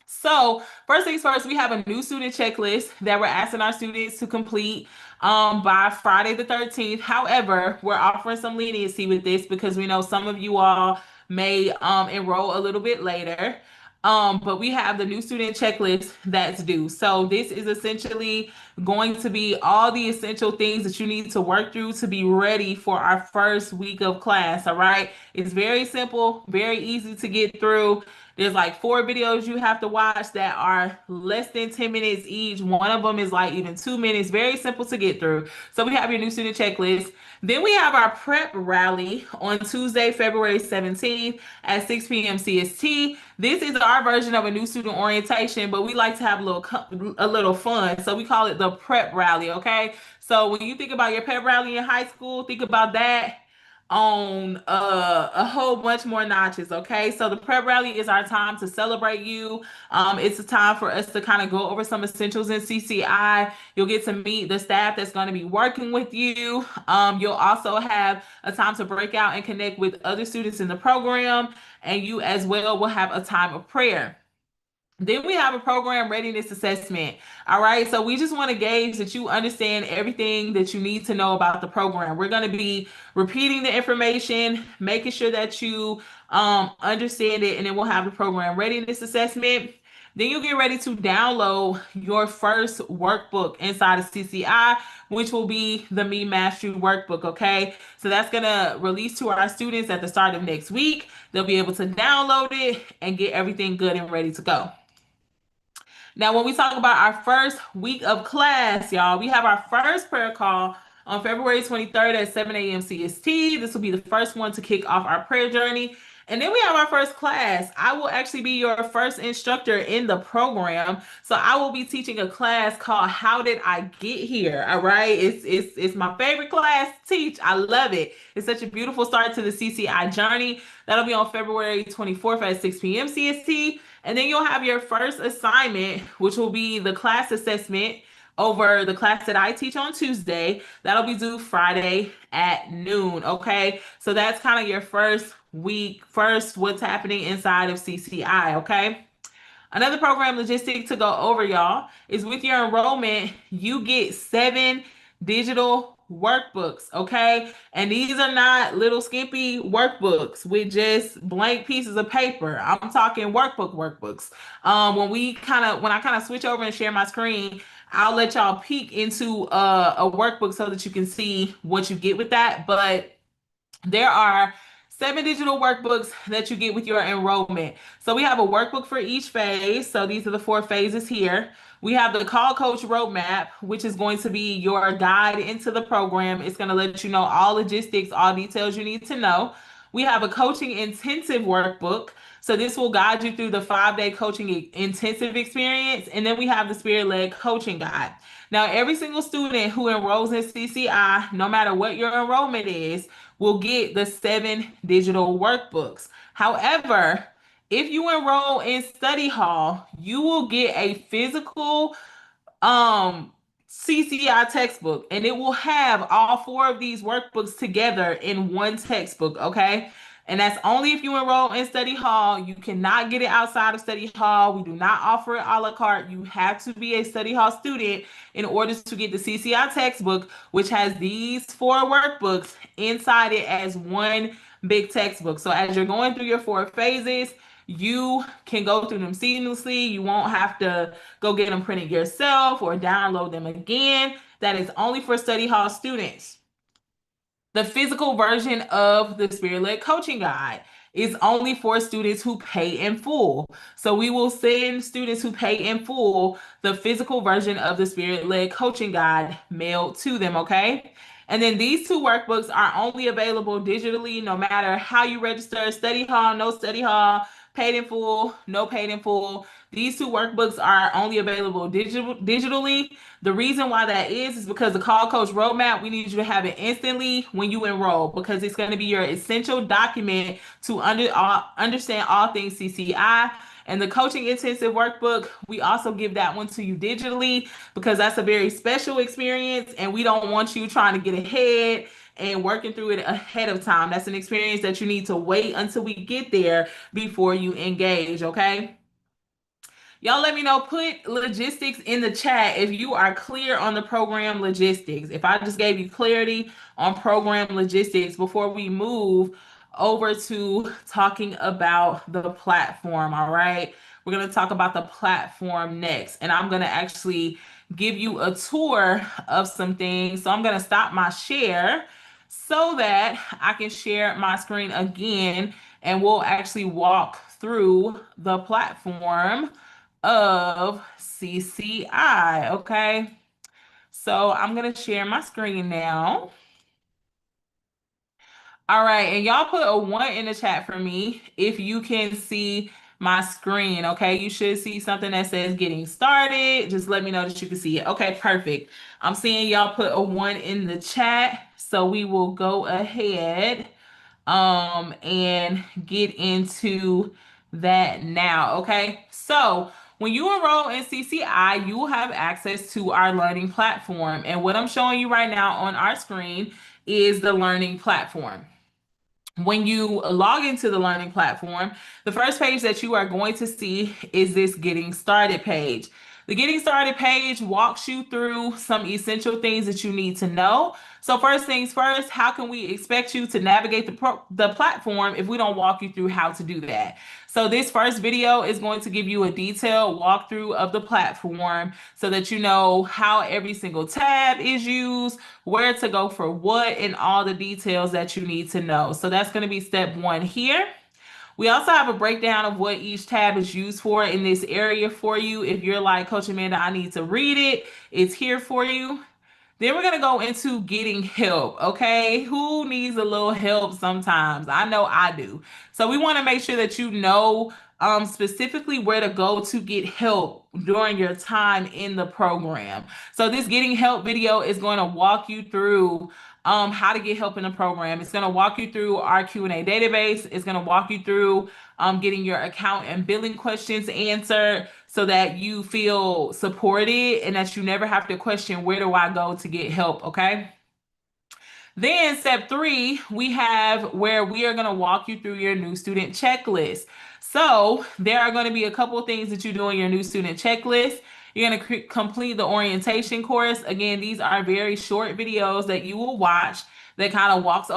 So, first things first, we have a new student checklist that we're asking our students to complete by Friday the 13th. However, we're offering some leniency with this because we know some of you all may enroll a little bit later. But we have the new student checklist that's due. So, this is essentially going to be all the essential things that you need to work through to be ready for our first week of class. All right. It's very simple, very easy to get through. There's like 4 videos you have to watch that are less than 10 minutes each. One of them is like even 2 minutes. Very simple to get through. So we have your new student checklist. Then we have our prep rally on Tuesday, February 17th at 6 p.m. CST. This is our version of a new student orientation, but we like to have a little fun. So we call it the prep rally, okay? So when you think about your prep rally in high school, think about that on a whole bunch more notches. Okay, so the prep rally is our time to celebrate you. It's a time for us to kind of go over some essentials in CCI. You'll get to meet the staff that's going to be working with you. You'll also have a time to break out and connect with other students in the program, and you as well will have a time of prayer. Then we have a program readiness assessment. All right. So we just want to gauge that you understand everything that you need to know about the program. We're going to be repeating the information, making sure that you understand it, and then we'll have the program readiness assessment. Then you get ready to download your first workbook inside of CCI, which will be the Me Master You workbook. Okay. So that's going to release to our students at the start of next week. They'll be able to download it and get everything good and ready to go. Now, when we talk about our first week of class, y'all, we have our first prayer call on February 23rd at 7 a.m. CST. This will be the first one to kick off our prayer journey. And then we have our first class. I will actually be your first instructor in the program. So I will be teaching a class called How Did I Get Here? All right. It's my favorite class to teach. I love it. It's such a beautiful start to the CCI journey. That'll be on February 24th at 6 p.m. CST. And then you'll have your first assignment, which will be the class assessment over the class that I teach on Tuesday. That'll be due Friday at noon. Okay. So that's kind of your first week, first what's happening inside of CCI. Okay. Another program logistic to go over, y'all, is with your enrollment, you get 7 digital workbooks, okay? And these are not little skimpy workbooks with just blank pieces of paper. I'm talking workbooks. When I kind of switch over and share my screen, I'll let y'all peek into a workbook so that you can see what you get with that. But there are 7 digital workbooks that you get with your enrollment. So we have a workbook for each phase. So these are the 4 phases here. We have the Call Coach Roadmap, which is going to be your guide into the program. It's going to let you know all logistics, all details you need to know. We have a coaching intensive workbook. So this will guide you through the 5-day coaching intensive experience. And then we have the Spirit Led Coaching Guide. Now, every single student who enrolls in CCI, no matter what your enrollment is, will get the 7 digital workbooks. However, if you enroll in study hall, you will get a physical um CCI textbook, and it will have all 4 of these workbooks together in one textbook, okay? And that's only if you enroll in study hall. You cannot get it outside of study hall. We do not offer it a la carte. You have to be a study hall student in order to get the CCI textbook, which has these 4 workbooks inside it as one big textbook. So as you're going through your 4 phases, you can go through them seamlessly. You won't have to go get them printed yourself or download them again. That is only for study hall students. The physical version of the Spirit Led Coaching Guide is only for students who pay in full. So we will send students who pay in full the physical version of the Spirit Led Coaching Guide mailed to them, okay? And then these 2 workbooks are only available digitally, no matter how you register, study hall, no study hall, paid in full, no paid in full. These 2 workbooks are only available digitally. The reason why that is because the Call Coach Roadmap, we need you to have it instantly when you enroll, because it's going to be your essential document to understand all things CCI. And the Coaching Intensive Workbook, we also give that one to you digitally because that's a very special experience, and we don't want you trying to get ahead and working through it ahead of time. That's an experience that you need to wait until we get there before you engage, okay? Y'all let me know, put logistics in the chat if you are clear on the program logistics. If I just gave you clarity on program logistics before we move over to talking about the platform, all right? We're going to talk about the platform next, and I'm going to actually give you a tour of some things. So I'm going to stop my share so that I can share my screen again, and we'll actually walk through the platform of CCI. Okay. So I'm going to share my screen now. All right. And y'all put a 1 in the chat for me if you can see my screen. Okay. You should see something that says getting started. Just let me know that you can see it. Okay. Perfect. I'm seeing y'all put a 1 in the chat. So we will go ahead and get into that now. Okay. So when you enroll in CCI, you will have access to our learning platform. And what I'm showing you right now on our screen is the learning platform. When you log into the learning platform, the first page that you are going to see is this getting started page. The getting started page walks you through some essential things that you need to know. So first things first, how can we expect you to navigate the platform if we don't walk you through how to do that? So this first video is going to give you a detailed walkthrough of the platform so that you know how every single tab is used, where to go for what, and all the details that you need to know. So that's going to be step 1 here. We also have a breakdown of what each tab is used for in this area for you. If you're like, Coach Amanda, I need to read it, it's here for you. Then we're going to go into getting help, okay? Who needs a little help sometimes? I know I do. So we want to make sure that you know specifically where to go to get help during your time in the program. So this getting help video is going to walk you through how to get help in the program. It's going to walk you through our Q&A database. It's going to walk you through getting your account and billing questions answered so that you feel supported and that you never have to question, where do I go to get help, okay? Then step 3, we have where we are going to walk you through your new student checklist. So there are going to be a couple of things that you do in your new student checklist. You're going to complete the orientation course. Again, these are very short videos that you will watch that kind of walks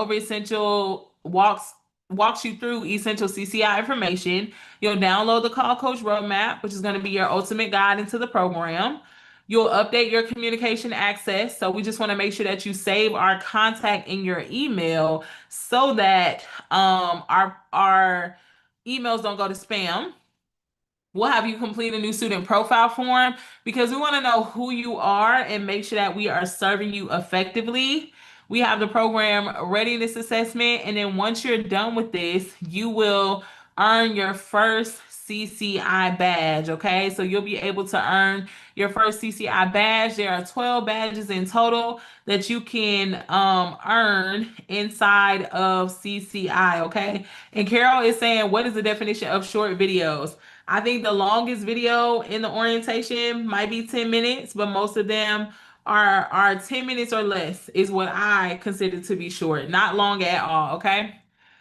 you through essential CCI information. You'll download the Call Coach Roadmap, which is going to be your ultimate guide into the program. You'll update your communication access. So we just want to make sure that you save our contact in your email so that our emails don't go to spam. We'll have you complete a new student profile form because we want to know who you are and make sure that we are serving you effectively. We have the program readiness assessment, and then once you're done with this, you will earn your first CCI badge. Okay, so you'll be able to earn your first CCI badge. There are 12 badges in total that you can earn inside of CCI. Okay, and Carol is saying, what is the definition of short videos? I think the longest video in the orientation might be 10 minutes, but most of them are 10 minutes or less is what I consider to be short, not long at all, okay?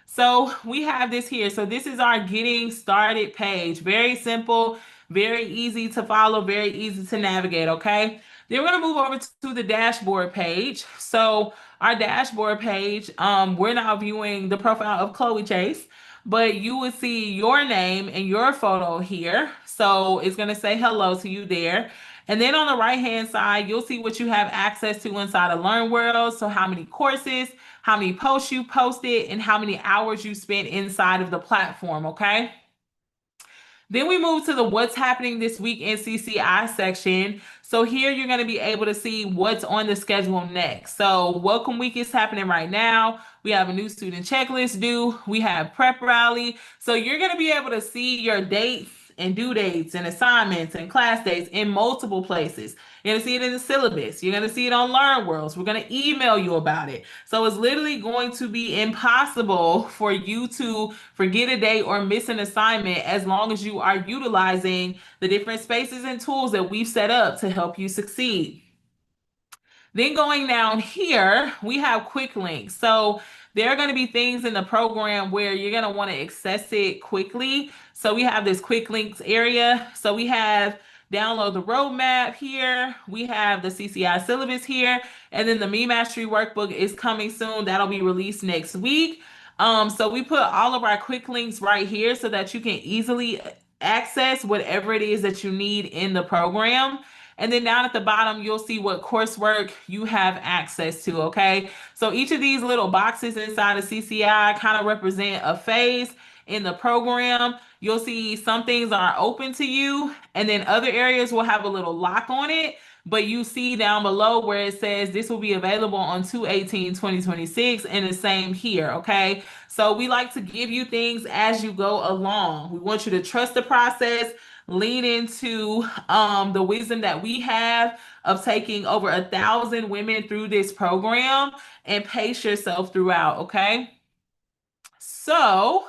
So we have this here. So this is our getting started page. Very simple, very easy to follow, very easy to navigate, okay? Then we're gonna move over to the dashboard page. So our dashboard page, we're now viewing the profile of Chloe Chase, but you will see your name and your photo here. So it's going to say hello to you there. And then on the right hand side, you'll see what you have access to inside of Learn World. So how many courses, how many posts you posted, and how many hours you spent inside of the platform, okay? Then we move to the what's happening this week in CCI section. So here you're going to be able to see what's on the schedule next. So welcome week is happening right now. We have a new student checklist due. We have prep rally. So you're going to be able to see your dates and due dates and assignments and class dates in multiple places. You're going to see it in the syllabus. You're going to see it on Learn Worlds. We're going to email you about it. So it's literally going to be impossible for you to forget a day or miss an assignment as long as you are utilizing the different spaces and tools that we've set up to help you succeed. Then going down here, we have quick links. So there are going to be things in the program where you're going to want to access it quickly. So we have this quick links area. So we have download the roadmap here. We have the CCI syllabus here. And then the Me Mastery workbook is coming soon. That'll be released next week. So we put all of our quick links right here so that you can easily access whatever it is that you need in the program. And then down at the bottom, you'll see what coursework you have access to, okay? So each of these little boxes inside of CCI kind of represent a phase in the program. You'll see some things are open to you, and then other areas will have a little lock on it. But you see down below where it says this will be available on 2/18/2026, and the same here, okay? So we like to give you things as you go along. We want you to trust the process, lean into the wisdom that we have of taking over 1,000 women through this program, and pace yourself throughout, okay? So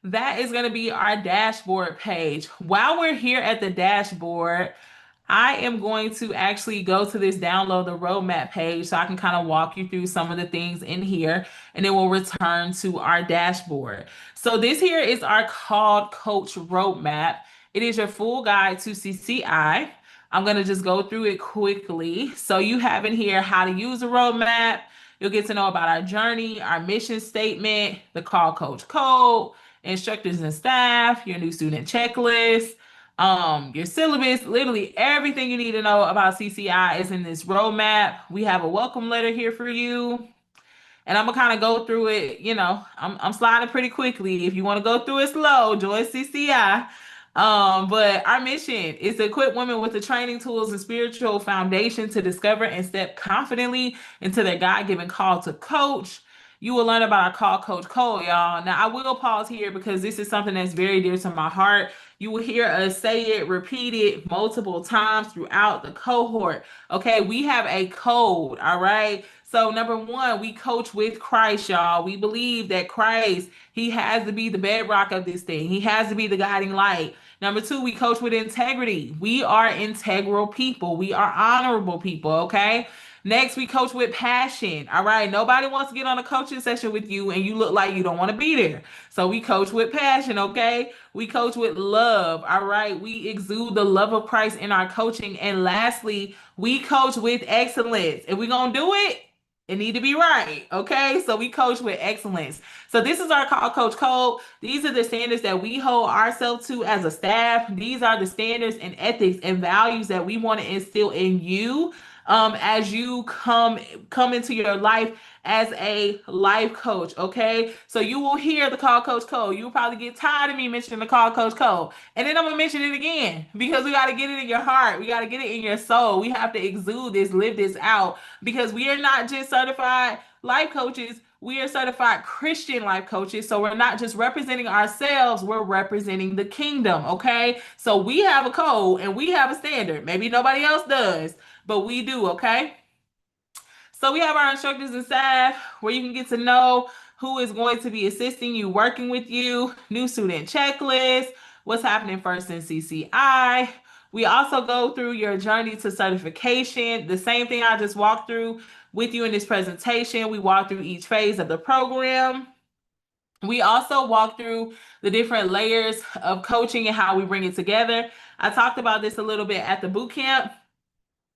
that is going to be our dashboard page. While we're here at the dashboard, I am going to actually go to this download the roadmap page so I can kind of walk you through some of the things in here, and then we'll return to our dashboard. So this here is our Called Coach roadmap. It is your full guide to CCI. I'm going to just go through it quickly. So you have in here how to use a roadmap. You'll get to know about our journey, our mission statement, the Call Coach code, instructors and staff, your new student checklist, your syllabus. Literally everything you need to know about CCI is in this roadmap. We have a welcome letter here for you. And I'm gonna kind of go through it, I'm sliding pretty quickly. If you want to go through it slow, join CCI. But our mission is to equip women with the training tools and spiritual foundation to discover and step confidently into their God-given call to coach. You will learn about our Call Coach code, y'all. Now, I will pause here because this is something that's very dear to my heart. You will hear us say it, repeat it multiple times throughout the cohort. Okay, we have a code, all right? So, number one, we coach with Christ, y'all. We believe that Christ, he has to be the bedrock of this thing, he has to be the guiding light. Number two, we coach with integrity. We are integral people, we are honorable people, okay? Next, we coach with passion. All right. Nobody wants to get on a coaching session with you and you look like you don't want to be there. So we coach with passion. Okay. We coach with love. All right. We exude the love of Christ in our coaching. And lastly, we coach with excellence. If we're going to do it, It need to be right. Okay. So we coach with excellence. So this is our call coach code. These are the standards that we hold ourselves to as a staff. These are the standards and ethics and values that we want to instill in you as you come into your life as a life coach. Okay. So you will hear the call coach code. You'll probably get tired of me mentioning the call coach code. And then I'm gonna mention it again because we got to get it in your heart. We got to get it in your soul. We have to exude this, live this out because we are not just certified life coaches, we are certified Christian life coaches. So we're not just representing ourselves, we're representing the kingdom. Okay. So we have a code and we have a standard. Maybe nobody else does, but we do. Okay. So we have our instructors and staff where you can get to know who is going to be assisting you, working with you, new student checklist, what's happening first in CCI. We also go through your journey to certification. The same thing I just walked through with you in this presentation. We walk through each phase of the program. We also walk through the different layers of coaching and how we bring it together. I talked about this a little bit at the boot camp,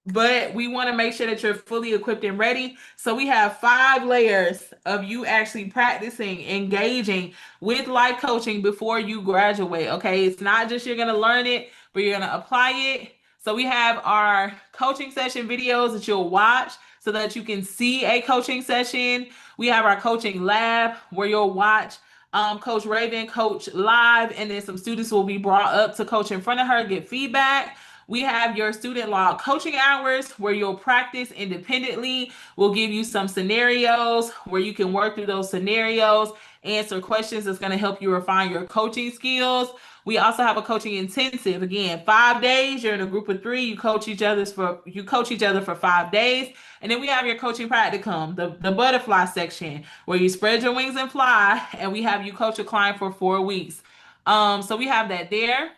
but we want to make sure that you're fully equipped and ready. So we have 5 layers of you actually practicing, engaging with life coaching before you graduate. Okay. It's not just you're going to learn it, but you're going to apply it. So we have our coaching session videos that you'll watch so that you can see a coaching session. We have our coaching lab where you'll watch Coach Raven coach live, and then some students will be brought up to coach in front of her, get feedback. We have your student law coaching hours where you'll practice independently. We'll give you some scenarios where you can work through those scenarios, answer questions that's going to help you refine your coaching skills. We also have a coaching intensive. Again, 5 days. You're in a group of 3. You coach each other for 5 days. And then we have your coaching practicum, the butterfly section, where you spread your wings and fly. And we have you coach a client for 4 weeks. So we have that there.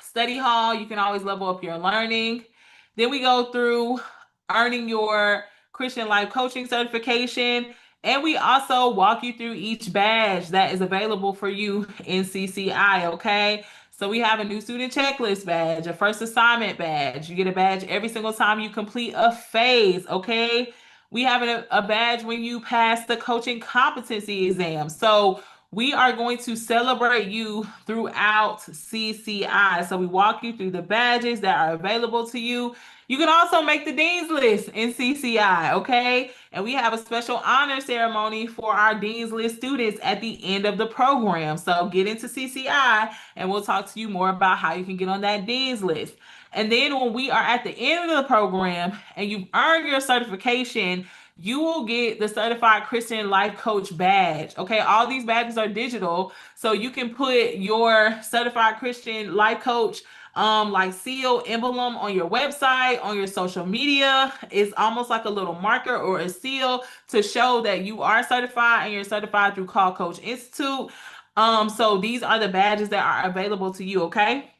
Study hall, you can always level up your learning. Then we go through earning your Christian life coaching certification. And we also walk you through each badge that is available for you in CCI. Okay. So we have a new student checklist badge, a first assignment badge. You get a badge every single time you complete a phase. Okay. We have a badge when you pass the coaching competency exam. So we are going to celebrate you throughout CCI. So we walk you through the badges that are available to you. You can also make the Dean's List in CCI, okay? And we have a special honor ceremony for our Dean's List students at the end of the program. So get into CCI and we'll talk to you more about how you can get on that Dean's List. And then when we are at the end of the program and you've earned your certification, you will get the certified Christian life coach badge. Okay, all these badges are digital, so you can put your certified Christian life coach like seal emblem on your website, on your social media. It's almost like a little marker or a seal to show that you are certified and you're certified through Call Coach Institute. So these are the badges that are available to you. Okay.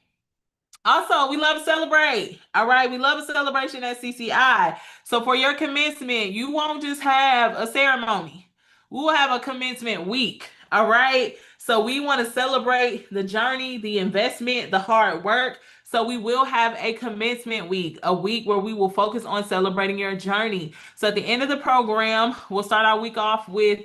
Also, we love to celebrate. All right. We love a celebration at CCI. So for your commencement, you won't just have a ceremony. We'll have a commencement week. All right. So we want to celebrate the journey, the investment, the hard work. So we will have a commencement week, a week where we will focus on celebrating your journey. So at the end of the program, we'll start our week off with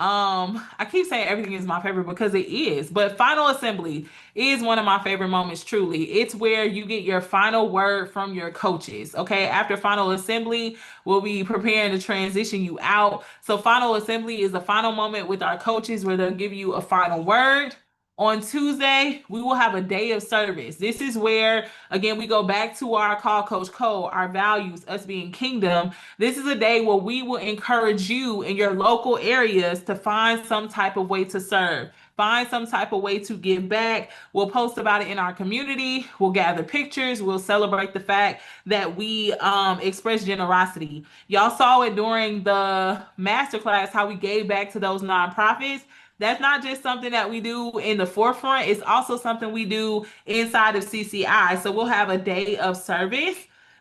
I keep saying everything is my favorite because it is, but final assembly is one of my favorite moments, truly. It's where you get your final word from your coaches. Okay. After final assembly, we'll be preparing to transition you out. So, final assembly is the final moment with our coaches where they'll give you a final word. On Tuesday, we will have a day of service. This is where, again, we go back to our call coach code, our values, us being kingdom. This is a day where we will encourage you in your local areas to find some type of way to serve. Find some type of way to give back. We'll post about it in our community. We'll gather pictures. We'll celebrate the fact that we express generosity. Y'all saw it during the masterclass how we gave back to those nonprofits. That's not just something that we do in the forefront, it's also something we do inside of CCI. So we'll have a day of service.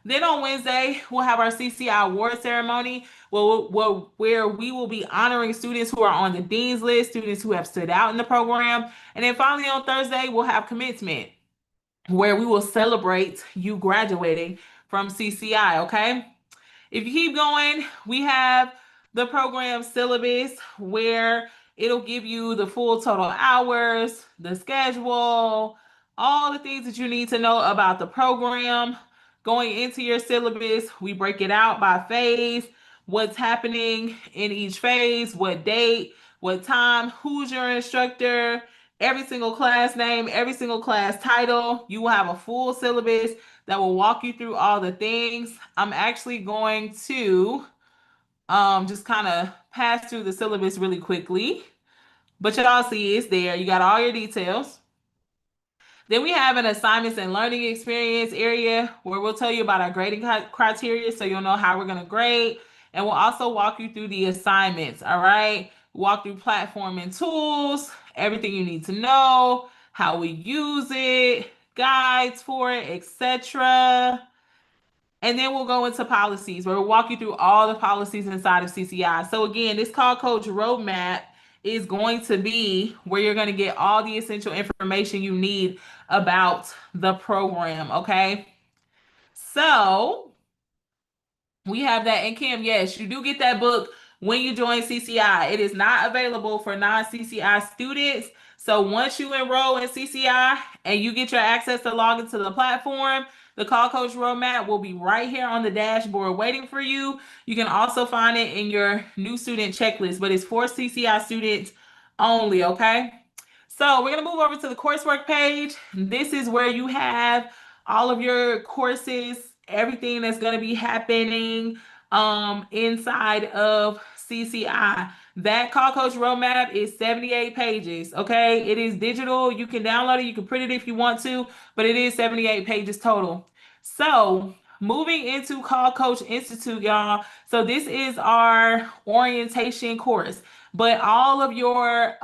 Then on Wednesday, we'll have our CCI award ceremony where we will be honoring students who are on the Dean's List, students who have stood out in the program. And then finally on Thursday, we'll have commencement where we will celebrate you graduating from CCI, okay? If you keep going, we have the program syllabus where it'll give you the full total hours, the schedule, all the things that you need to know about the program. Going into your syllabus, we break it out by phase, what's happening in each phase, what date, what time, who's your instructor, every single class name, every single class title. You will have a full syllabus that will walk you through all the things. I'm actually going to just kind of pass through the syllabus really quickly. But y'all see it's there. You got all your details. Then we have an assignments and learning experience area where we'll tell you about our grading criteria so you'll know how we're going to grade. And we'll also walk you through the assignments. All right. Walk through platform and tools, everything you need to know, how we use it, guides for it, etc. And then we'll go into policies where we'll walk you through all the policies inside of CCI. So again, this Call Coach roadmap is going to be where you're going to get all the essential information you need about the program. Okay. So we have that. And Kim, yes, you do get that book when you join CCI. It is not available for non-CCI students. So once you enroll in CCI and you get your access to log into the platform, the Call Coach Roadmap will be right here on the dashboard waiting for you. You can also find it in your new student checklist, but it's for CCI students only, okay? So we're going to move over to the coursework page. This is where you have all of your courses, everything that's going to be happening inside of CCI. That Call Coach Roadmap is 78 pages, okay? It is digital. You can download it. You can print it if you want to, but it is 78 pages total. So moving into Call Coach Institute, y'all. So this is our orientation course, but all of your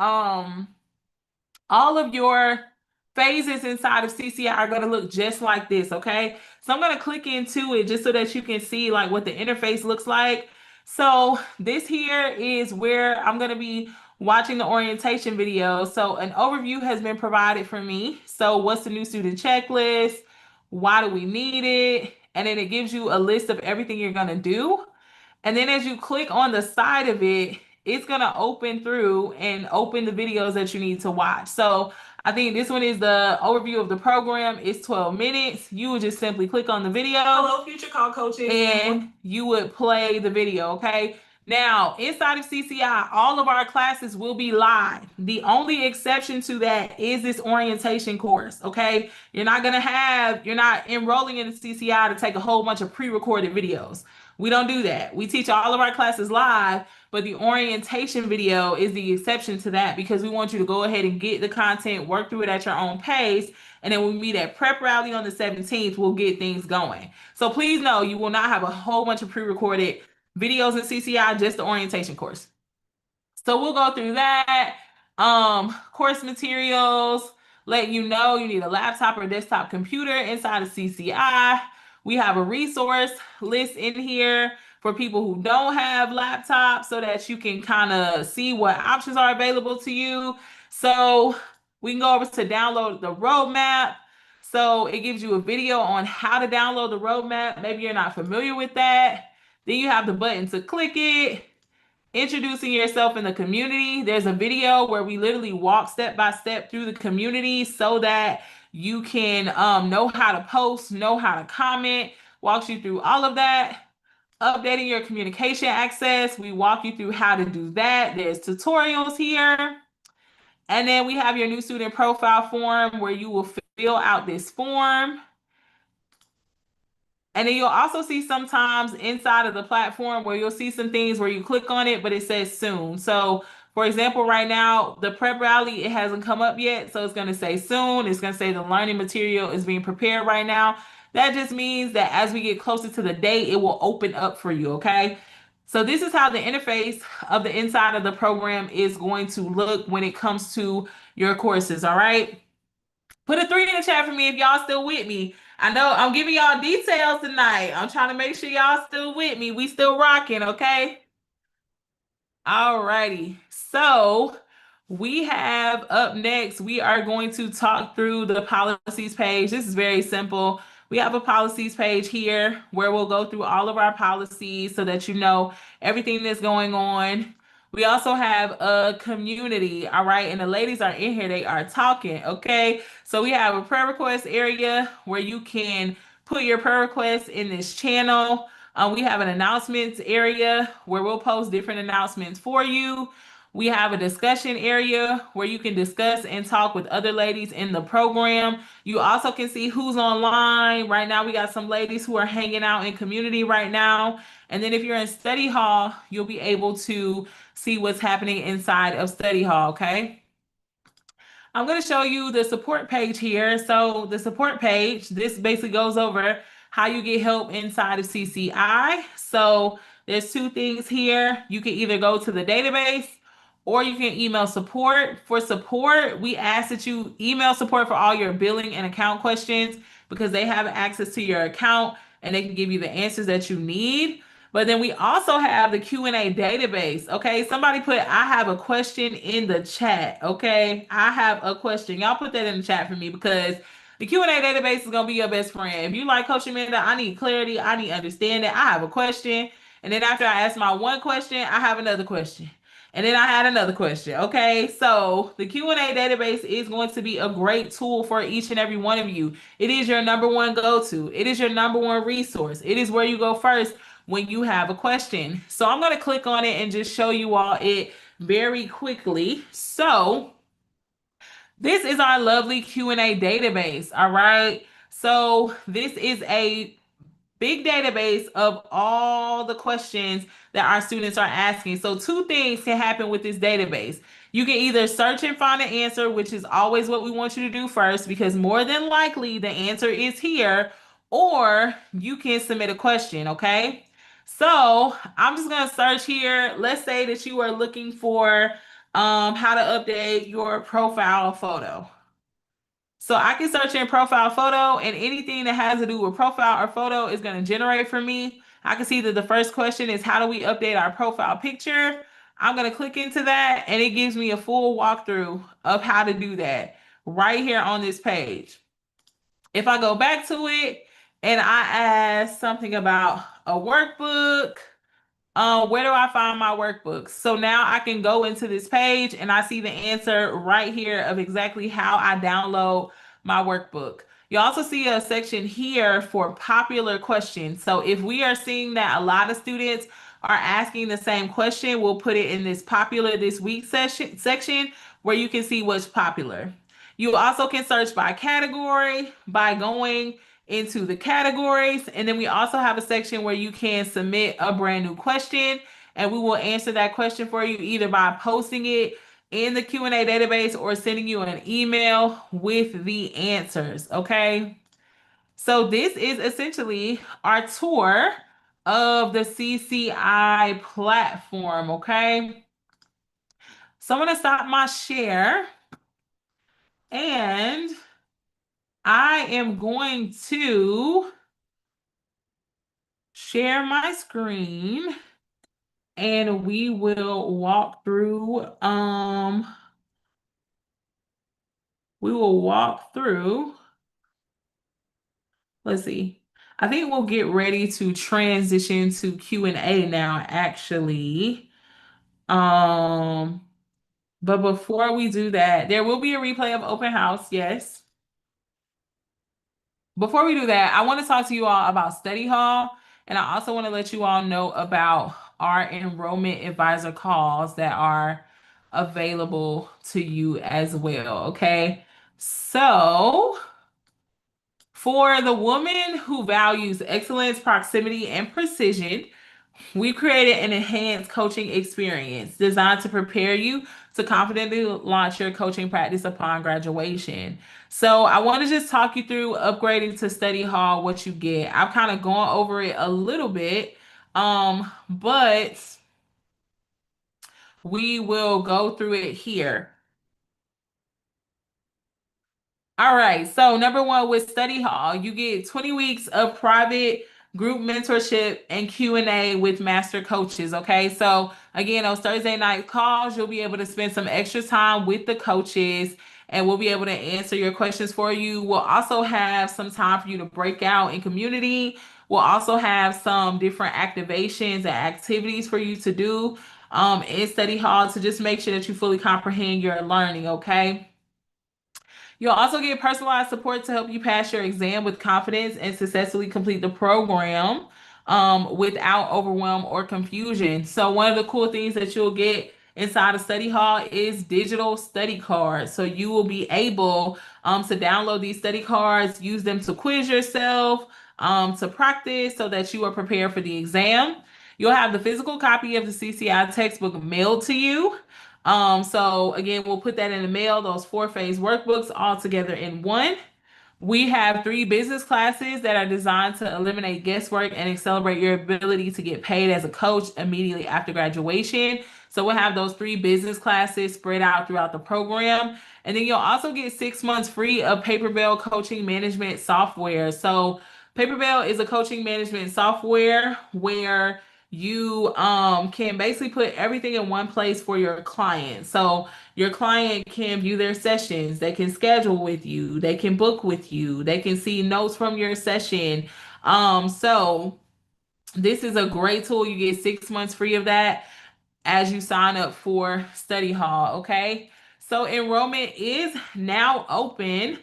phases inside of CCI are going to look just like this, okay? So I'm going to click into it just so that you can see like what the interface looks like. So this here is where I'm going to be watching the orientation video. So an overview has been provided for me. So what's the new student checklist? Why do we need it? And then it gives you a list of everything you're going to do. And then as you click on the side of it, it's going to open through and open the videos that you need to watch. So I think this one is the overview of the program. It's 12 minutes. You would just simply click on the video. Hello, future call coaches. And you would play the video, okay? Now, inside of CCI, all of our classes will be live. The only exception to that is this orientation course, okay? You're not enrolling in the CCI to take a whole bunch of pre-recorded videos. We don't do that. We teach all of our classes live, but the orientation video is the exception to that because we want you to go ahead and get the content, work through it at your own pace, and then when we meet at prep rally on the 17th, we'll get things going. So please know you will not have a whole bunch of pre-recorded videos in CCI, just the orientation course. So we'll go through that. Course materials, letting you know you need a laptop or desktop computer inside of CCI. We have a resource list in here for people who don't have laptops so that you can kind of see what options are available to you. So we can go over to download the roadmap. So it gives you a video on how to download the roadmap. Maybe you're not familiar with that. Then you have the button to click it. Introducing yourself in the community. There's a video where we literally walk step by step through the community so that you can know how to post, know how to comment, walks you through all of that. Updating your communication access. We walk you through how to do that. There's tutorials here. And then we have your new student profile form where you will fill out this form. And then you'll also see sometimes inside of the platform where you'll see some things where you click on it, but it says soon. So for example, right now, the prep rally, it hasn't come up yet. So it's going to say soon. It's going to say the learning material is being prepared right now. That just means that as we get closer to the date, it will open up for you, okay? So this is how the interface of the inside of the program is going to look when it comes to your courses, all right? Put a 3 in the chat for me if y'all still with me. I know I'm giving y'all details tonight. I'm trying to make sure y'all still with me. We still rocking, okay? All righty. So we have up next, we are going to talk through the policies page. This is very simple. we have a policies page here where we'll go through all of our policies so that you know everything that's going on. We also have a community, all right? And the ladies are in here, they are talking, okay? So we have a prayer request area where you can put your prayer requests in this channel. We have an announcements area where we'll post different announcements for you. We have a discussion area where you can discuss and talk with other ladies in the program. You also can see who's online. Right now, we got some ladies who are hanging out in community right now. And then if you're in study hall, you'll be able to see what's happening inside of study hall, okay? I'm going to show you the support page here. So the support page, this basically goes over how you get help inside of CCI. So there's two things here. You can either go to the database or you can email support. For support, we ask that you email support for all your billing and account questions because they have access to your account and they can give you the answers that you need. But then we also have the Q&A database. Okay, somebody put, I have a question in the chat. Okay, I have a question. Y'all put that in the chat for me because the Q&A database is going to be your best friend. If you like Coach Amanda, I need clarity. I need understanding. I have a question. And then after I ask my one question, I have another question. And then I had another question. Okay, so the Q&A database is going to be a great tool for each and every one of you. It is your number one go-to. It is your number one resource. It is where you go first when you have a question. So I'm going to click on it and just show you all it very quickly. So this is our lovely Q&A database. All right. So this is a big database of all the questions that our students are asking. So two things can happen with this database. You can either search and find an answer, which is always what we want you to do first, because more than likely the answer is here, or you can submit a question, okay? So I'm just gonna search here. Let's say that you are looking for how to update your profile photo. So I can search in profile photo and anything that has to do with profile or photo is going to generate for me. I can see that the first question is how do we update our profile picture? I'm going to click into that and it gives me a full walkthrough of how to do that right here on this page. If I go back to it and I ask something about a workbook, where do I find my workbooks? So now I can go into this page and I see the answer right here of exactly how I download my workbook. You also see a section here for popular questions. So if we are seeing that a lot of students are asking the same question, we'll put it in this popular this week section where you can see what's popular. You also can search by category by going into the categories. And then we also have a section where you can submit a brand new question and we will answer that question for you either by posting it in the Q&A database or sending you an email with the answers, okay? So this is essentially our tour of the CCI platform, okay? So I'm going to stop my share and I am going to share my screen and we will walk through let's see. I think we'll get ready to transition to Q&A now actually. Um but before we do that, there will be a replay of open house, yes. Before we do that, I want to talk to you all about study hall, and I also want to let you all know about our enrollment advisor calls that are available to you as well. Okay. So, for the woman who values excellence, proximity, and precision, we created an enhanced coaching experience designed to prepare you to confidently launch your coaching practice upon graduation. So I want to just talk you through upgrading to study hall, what you get. I've kind of gone over it a little bit, but we will go through it here. All right. So number one with study hall, you get 20 weeks of private group mentorship and Q&A with master coaches. Okay. So again, those Thursday night calls, you'll be able to spend some extra time with the coaches and we'll be able to answer your questions for you. We'll also have some time for you to break out in community. We'll also have some different activations and activities for you to do in study hall to just make sure that you fully comprehend your learning, okay? You'll also get personalized support to help you pass your exam with confidence and successfully complete the program without overwhelm or confusion. So, one of the cool things that you'll get inside of study hall is digital study cards. So, you will be able to download these study cards, use them to quiz yourself, to practice so that you are prepared for the exam. You'll have the physical copy of the CCI textbook mailed to you. So again, we'll put that in the mail, those four-phase workbooks all together in one. We have three business classes that are designed to eliminate guesswork and accelerate your ability to get paid as a coach immediately after graduation. So we'll have those three business classes spread out throughout the program. And then you'll also get 6 months free of Paperbell coaching management software. So Paperbell is a coaching management software where you can basically put everything in one place for your client. So your client can view their sessions, they can schedule with you, they can book with you, they can see notes from your session. So this is a great tool. You get 6 months free of that as you sign up for study hall. Okay. So enrollment is now open.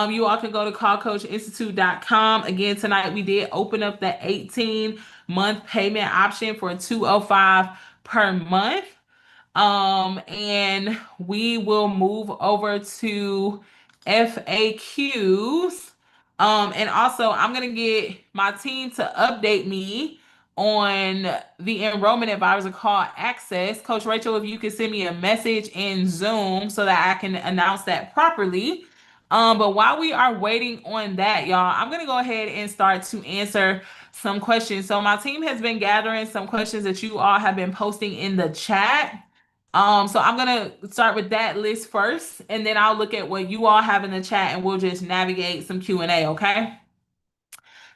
You all can go to callcoachinstitute.com. Again, tonight we did open up the 18-month payment option for 205 per month. And we will move over to FAQs. And also, I'm going to get my team to update me on the enrollment advisor call access. Coach Rachel, if you could send me a message in Zoom so that I can announce that properly. But while we are waiting on that, y'all, I'm going to go ahead and start to answer some questions. So my team has been gathering some questions that you all have been posting in the chat. So I'm gonna start with that list first, and then I'll look at what you all have in the chat, and we'll just navigate some Q&A, okay?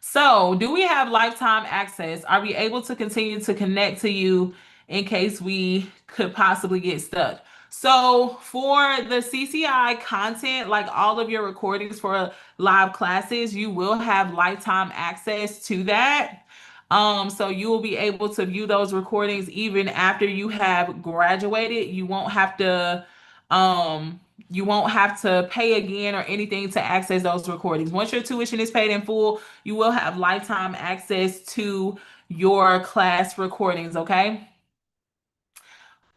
So, do we have lifetime access? Are we able to continue to connect to you in case we could possibly get stuck? So, for the CCI content, like all of your recordings for live classes, you will have lifetime access to that. So you will be able to view those recordings even after you have graduated. Um, you won't have to pay again or anything to access those recordings. Once your tuition is paid in full, you will have lifetime access to your class recordings, okay?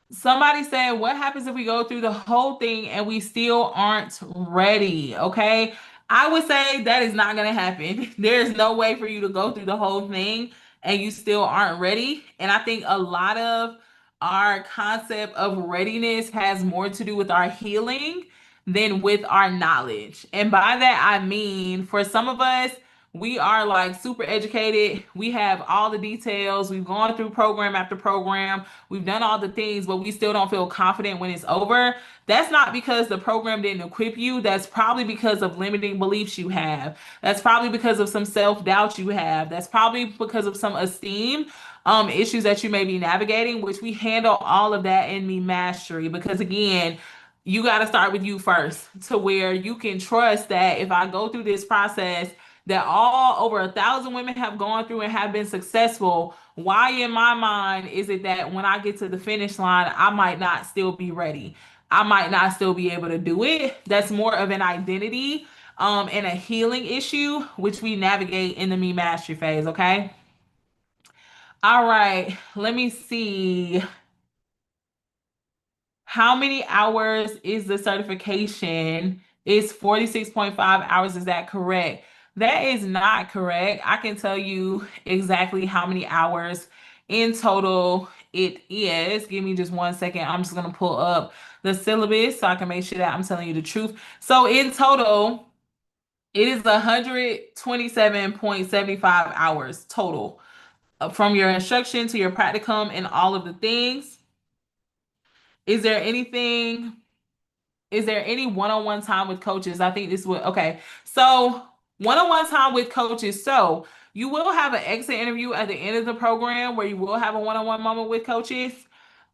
Somebody said, what happens if we go through the whole thing and we still aren't ready? Okay. I would say that is not going to happen. There's no way for you to go through the whole thing and you still aren't ready. And I think a lot of our concept of readiness has more to do with our healing than with our knowledge. And by that, I mean, for some of us, we are like super educated. We have all the details. We've gone through program after program. We've done all the things, but we still don't feel confident when it's over. That's not because the program didn't equip you. That's probably because of limiting beliefs you have. That's probably because of some self-doubt you have. That's probably because of some esteem issues that you may be navigating, which we handle all of that in Me Mastery. Because again, you got to start with you first to where you can trust that if I go through this process that all over 1,000 women have gone through and have been successful, why in my mind is it that when I get to the finish line, I might not still be ready? I might not still be able to do it. That's more of an identity and a healing issue, which we navigate in the Me Mastery phase, okay? All right, let me see. How many hours is the certification? It's 46.5 hours. Is that correct? That is not correct. I can tell you exactly how many hours in total it is. Give me just 1 second. I'm just going to pull up the syllabus so I can make sure that I'm telling you the truth. So in total, it is 127.75 hours total from your instruction to your practicum and all of the things. Is there anything Is there any one-on-one time with coaches? I think this would, okay. So, one-on-one time with coaches. So, you will have an exit interview at the end of the program where you will have a one-on-one moment with coaches.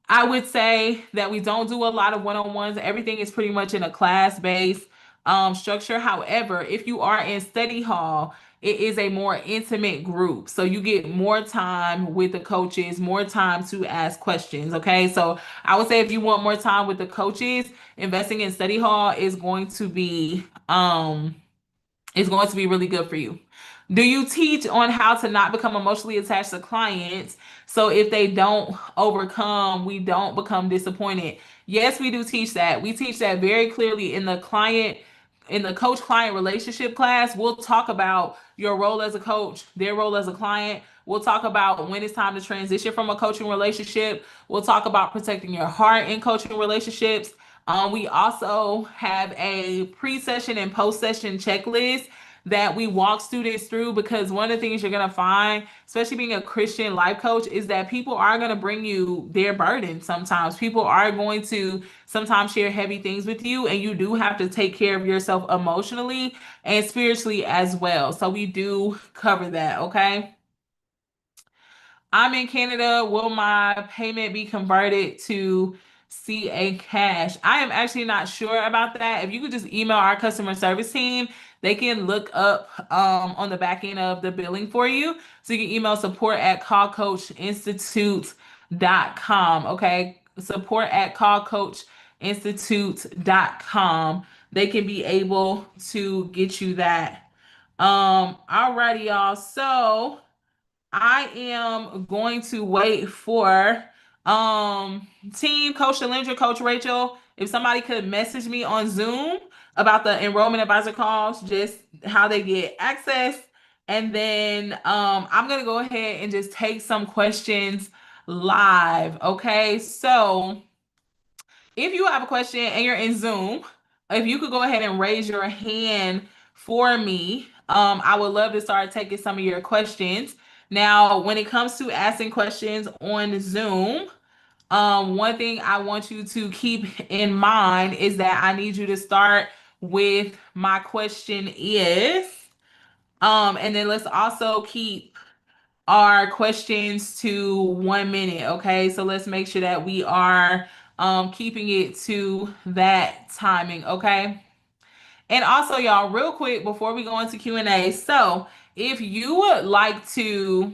I would say that we don't do a lot of one-on-ones. Everything is pretty much in a class-based structure. However, if you are in study hall, it is a more intimate group. So you get more time with the coaches, more time to ask questions. Okay. So I would say if you want more time with the coaches, investing in study hall is going to be really good for you. Do you teach on how to not become emotionally attached to clients? So if they don't overcome, we don't become disappointed. Yes, we do teach that. We teach that very clearly in the coach client relationship class. We'll talk about your role as a coach, their role as a client. We'll talk about when it's time to transition from a coaching relationship. We'll talk about protecting your heart in coaching relationships. We also have a pre-session and post-session checklist that we walk students through, because one of the things you're going to find, especially being a Christian life coach, is that people are going to bring you their burden sometimes. People are going to sometimes share heavy things with you, and you do have to take care of yourself emotionally and spiritually as well. So we do cover that, okay? I'm in Canada. Will my payment be converted to CA cash? I am actually not sure about that. If you could just email our customer service team, they can look up on the back end of the billing for you. So you can email support at callcoachinstitute.com. Okay. Support at callcoachinstitute.com. They can be able to get you that. Alrighty, y'all. So I am going to wait for um team Coach Shalindra, Coach Rachel. If somebody could message me on Zoom about the enrollment advisor calls, just how they get access. And then I'm gonna go ahead and just take some questions live. Okay, so if you have a question and you're in Zoom, if you could go ahead and raise your hand for me, I would love to start taking some of your questions. Now, when it comes to asking questions on Zoom, one thing I want you to keep in mind is that I need you to start with my question is, and then let's also keep our questions to 1 minute. Okay, so let's make sure that we are keeping it to that timing. Okay. And also, y'all, real quick before we go into Q&A, so if you would like to,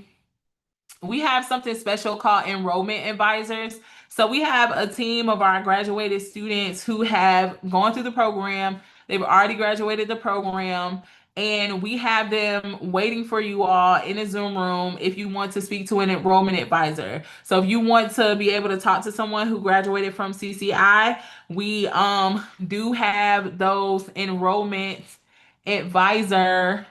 we have something special called enrollment advisors. So we have a team of our graduated students who have gone through the program. They've already graduated the program, and we have them waiting for you all in a Zoom room if you want to speak to an enrollment advisor. So if you want to be able to talk to someone who graduated from CCI, we do have those enrollment advisor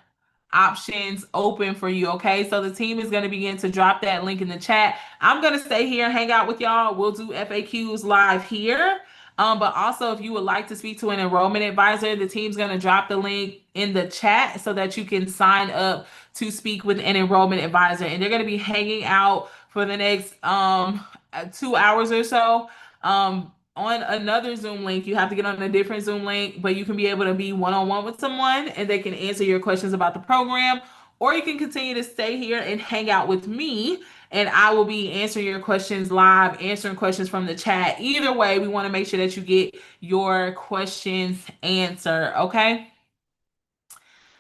options open for you. Okay, so the team is going to begin to drop that link in the chat. I'm going to stay here and hang out with y'all. We'll do FAQs live here. But also, if you would like to speak to an enrollment advisor, the team's going to drop the link in the chat so that you can sign up to speak with an enrollment advisor. And they're going to be hanging out for the next 2 hours or so. On another Zoom link. You have to get on a different Zoom link, but you can be able to be one-on-one with someone and they can answer your questions about the program. Or you can continue to stay here and hang out with me, and I will be answering your questions live, answering questions from the chat. Either way, we want to make sure that you get your questions answered. Okay.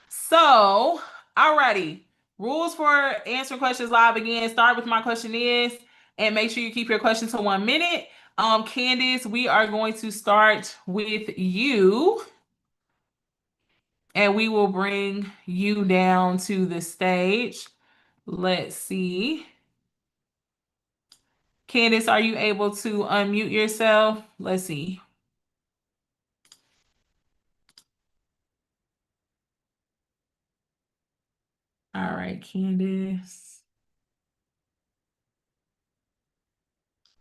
So, alrighty. Rules for answering questions live again. Start with my question is, and make sure you keep your question to 1 minute. Candace, we are going to start with you, and we will bring you down to the stage. Let's see. Candace, are you able to unmute yourself? Let's see. All right, Candace.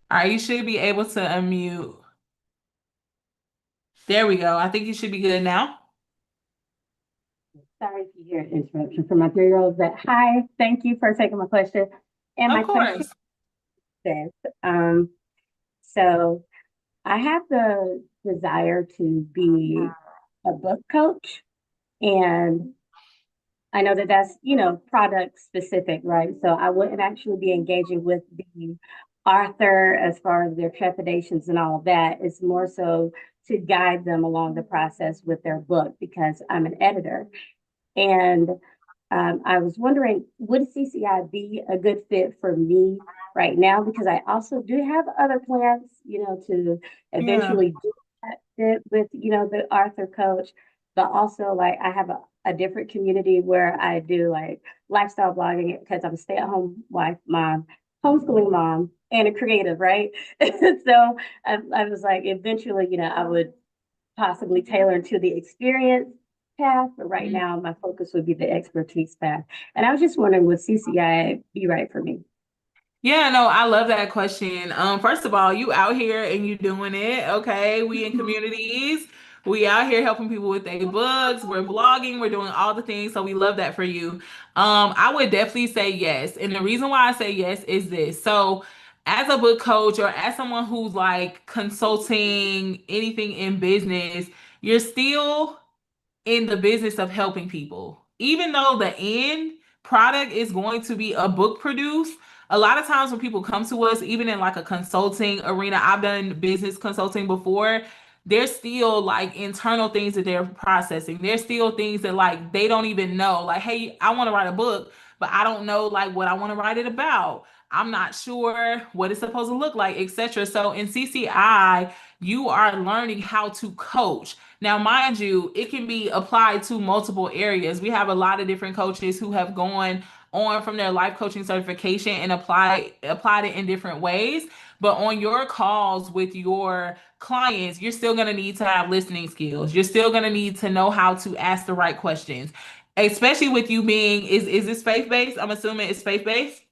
All right, you should be able to unmute. There we go. I think you should be good now. Sorry if you hear an interruption from my 3-year-old, but hi, thank you for taking my question. And my Of question course. is, so I have the desire to be a book coach, and I know that that's, product specific, right? So I wouldn't actually be engaging with the author as far as their trepidations and all of that. It's more so to guide them along the process with their book because I'm an editor. And I was wondering, would CCI be a good fit for me right now? Because I also do have other plans, to Yeah. eventually do that fit with, the Arthur coach. But also, like, I have a different community where I do like lifestyle blogging because I'm a stay-at-home wife, mom, homeschooling mom, and a creative, right? So I was like, eventually, I would possibly tailor into the experience path, but right now my focus would be the expertise path. And I was just wondering, would CCI be right for me? Yeah, no, I love that question. First of all, you out here and you doing it. Okay. We in communities. We out here helping people with their books. We're blogging. We're doing all the things. So we love that for you. I would definitely say yes. And the reason why I say yes is this. So as a book coach or as someone who's like consulting anything in business, you're still in the business of helping people. Even though the end product is going to be a book produced, a lot of times when people come to us, even in like a consulting arena, I've done business consulting before, there's still like internal things that they're processing. There's still things that like they don't even know. Like, hey, I want to write a book, but I don't know like what I want to write it about. I'm not sure what it's supposed to look like, etc. So in CCI, you are learning how to coach. Now, mind you, it can be applied to multiple areas. We have a lot of different coaches who have gone on from their life coaching certification and applied it in different ways. But on your calls with your clients, you're still going to need to have listening skills. You're still going to need to know how to ask the right questions. Especially with you being, is this faith-based? I'm assuming it's faith-based.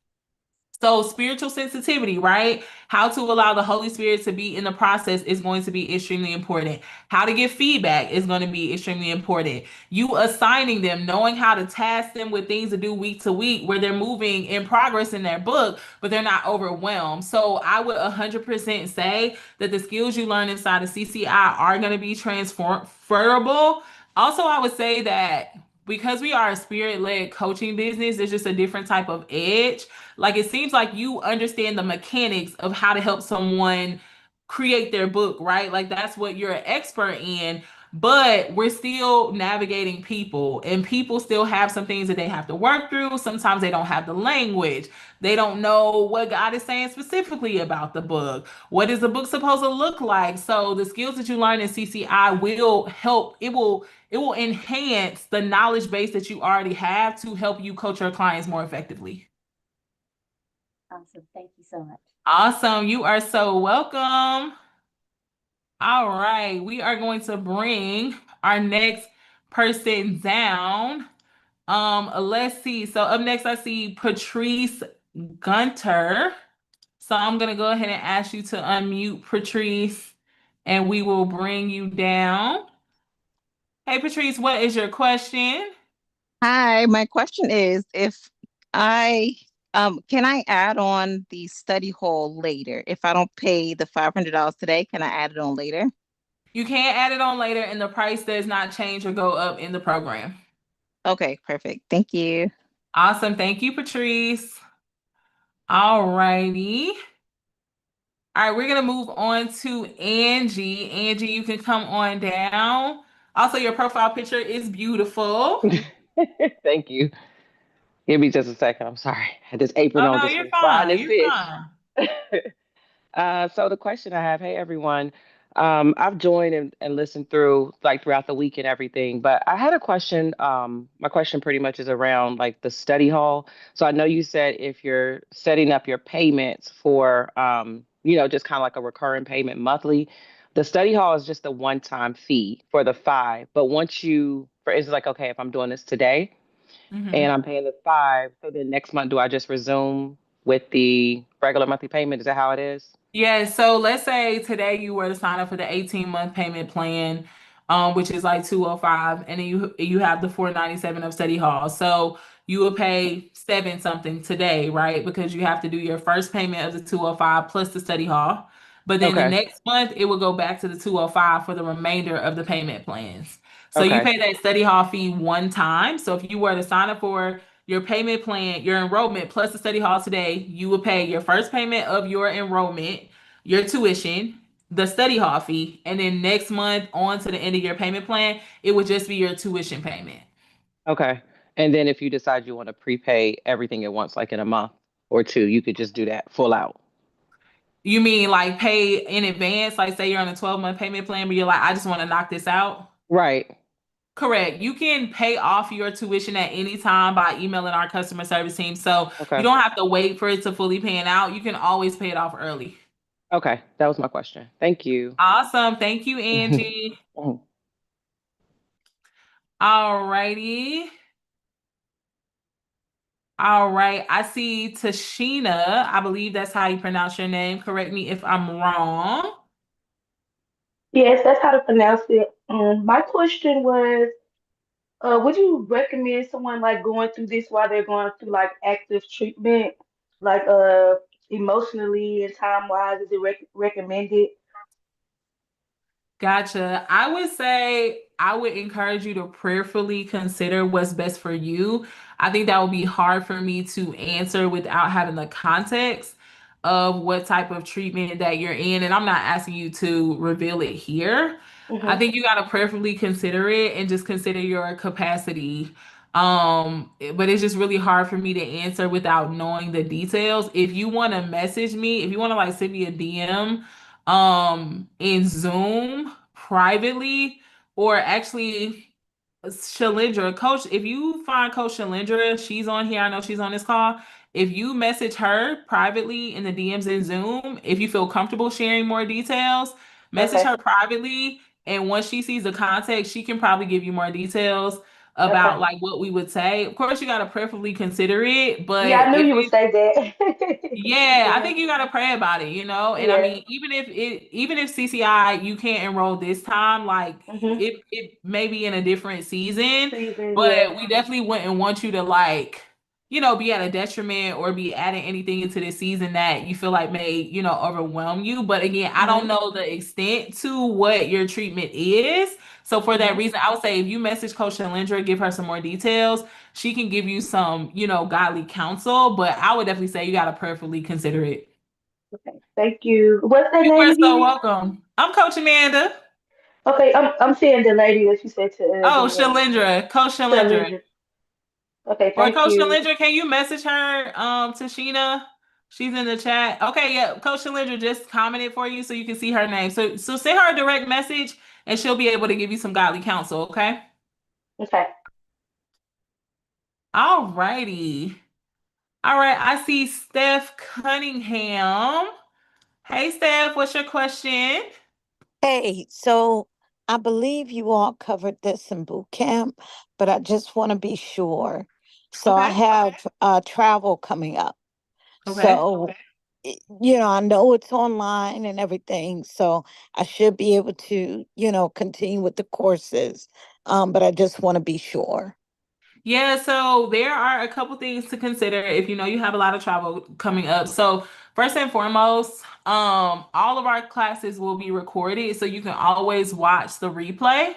So, spiritual sensitivity, right? How to allow the Holy Spirit to be in the process is going to be extremely important. How to give feedback is going to be extremely important. You assigning them, knowing how to task them with things to do week to week where they're moving in progress in their book, but they're not overwhelmed. So, I would 100% say that the skills you learn inside of CCI are going to be transferable. Also, I would say that because we are a spirit-led coaching business, there's just a different type of edge. Like it seems like you understand the mechanics of how to help someone create their book, right? Like that's what you're an expert in. But we're still navigating people, and people still have some things that they have to work through. Sometimes they don't have the language. They don't know what God is saying specifically about the book. What is the book supposed to look like? So the skills that you learn in CCI will help. It will enhance the knowledge base that you already have to help you coach your clients more effectively. Awesome. Thank you so much. Awesome. You are so welcome. All right. We are going to bring our next person down. Let's see. So up next, I see Patrice Gunter. So I'm gonna go ahead and ask you to unmute Patrice, and we will bring you down. Hey Patrice, what is your question? Hi, my question is if I can I add on the study hall later? If I don't pay the $500 today, can I add it on later? You can add it on later, and the price does not change or go up in the program. Okay, perfect. Thank you. Awesome. Thank you, Patrice. All righty. All right, we're gonna move on to Angie. Angie, you can come on down. Also, your profile picture is beautiful. Thank you. Give me just a second. I'm sorry. I had this apron Oh on no, just you're from frying fine. this You're fish. fine. So the question I have, hey everyone, I've joined and listened through like throughout the week and everything, but I had a question. My question pretty much is around like the study hall. So I know you said if you're setting up your payments for, just kind of like a recurring payment monthly, the study hall is just a one-time fee for the five. But once for it's like, okay, if I'm doing this today and Mhm. I'm paying the five. So then next month, do I just resume with the regular monthly payment? Is that how it is? Yeah, so let's say today you were to sign up for the 18-month payment plan, which is like 205, and then you have the 497 of study hall. So you will pay seven something today, right? Because you have to do your first payment of the 205 plus the study hall. But then the Okay. next month it will go back to the 205 for the remainder of the payment plans. So you Okay. pay that study hall fee one time. So if you were to sign up for your payment plan, your enrollment plus the study hall today, you will pay your first payment of your enrollment, your tuition, the study hall fee, and then next month on to the end of your payment plan, it would just be your tuition payment. Okay. And then if you decide you want to prepay everything at once, like in a month or two, you could just do that full out. You mean like pay in advance? Like say you're on a 12-month payment plan, but you're like, I just want to knock this out? Right. Correct. You can pay off your tuition at any time by emailing our customer service team. So you Okay. don't have to wait for it to fully pan out. You can always pay it off early. Okay. That was my question. Thank you. Awesome. Thank you, Angie. All righty. All right. I see Tashina. I believe that's how you pronounce your name. Correct me if I'm wrong. Yes, that's how to pronounce it. My question was, would you recommend someone like going through this while they're going through like active treatment, like emotionally and time wise? Is it recommended? Gotcha. I would say I would encourage you to prayerfully consider what's best for you. I think that would be hard for me to answer without having the context of what type of treatment that you're in. And I'm not asking you to reveal it here. I Mm-hmm. think you got to prayerfully consider it and just consider your capacity. But it's just really hard for me to answer without knowing the details. If you want to message me, if you want to like send me a DM, in Zoom privately, or actually Shalindra, Coach, if you find Coach Shalindra, she's on here. I know she's on this call. If you message her privately in the DMs in Zoom, if you feel comfortable sharing more details, message Okay. her privately. And once she sees the context, she can probably give you more details about Okay. like what we would say. Of course, you got to prayerfully consider it, Yeah, I but knew if you would it say that. yeah, I Yeah. think you gotta pray about it, And I Yeah. mean, even if CCI you can't enroll this time, like Mm-hmm. it may be in a different season, Season. Yeah. but we definitely wouldn't want you to like, be at a detriment or be adding anything into this season that you feel like may, overwhelm you. But again, I don't Mm-hmm. know the extent to what your treatment is. So for that Mm-hmm. reason, I would say if you message Coach Shalindra, give her some more details, she can give you some, godly counsel, but I would definitely say you got to prayerfully consider it. Okay. Thank you. What's that You name are so again? welcome. I'm Coach Amanda. Okay, I'm seeing the lady that you said to Oh, DM. Shalindra, Coach Shalindra. Shalindra. Okay, Or thank Coach you. Shalindra, can you message her, Tashina? She's in the chat. Okay, yeah. Coach Shalindra just commented for you so you can see her name. So send her a direct message and she'll be able to give you some godly counsel, okay? Okay. All righty. All right, I see Steph Cunningham. Hey, Steph, what's your question? Hey, so I believe you all covered this in boot camp, but I just want to be sure. So I Okay. have travel coming up. Okay. So, I know it's online and everything, so I should be able to, continue with the courses. But I just want to be sure. Yeah, so there are a couple things to consider if you know you have a lot of travel coming up. So first and foremost, all of our classes will be recorded, so you can always watch the replay.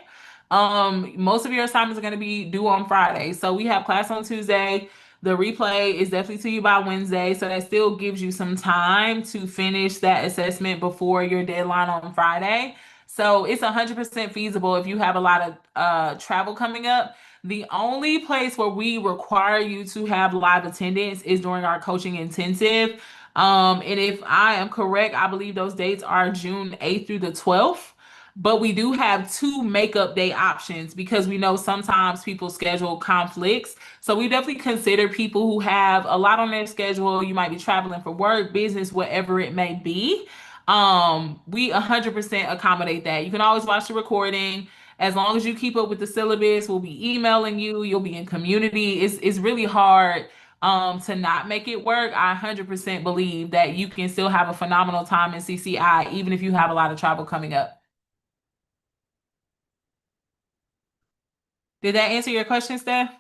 Most of your assignments are going to be due on Friday. So we have class on Tuesday. The replay is definitely to you by Wednesday, so that still gives you some time to finish that assessment before your deadline on Friday. So it's 100% feasible if you have a lot of travel coming up. The only place where we require you to have live attendance is during our coaching intensive. And if I am correct, I believe those dates are June 8th through the 12th. But we do have two makeup day options because we know sometimes people schedule conflicts. So we definitely consider people who have a lot on their schedule. You might be traveling for work, business, whatever it may be. We 100% accommodate that. You can always watch the recording. As long as you keep up with the syllabus, we'll be emailing you. You'll be in community. It's really hard to not make it work. I 100% believe that you can still have a phenomenal time in CCI, even if you have a lot of travel coming up. Did that answer your question, Steph?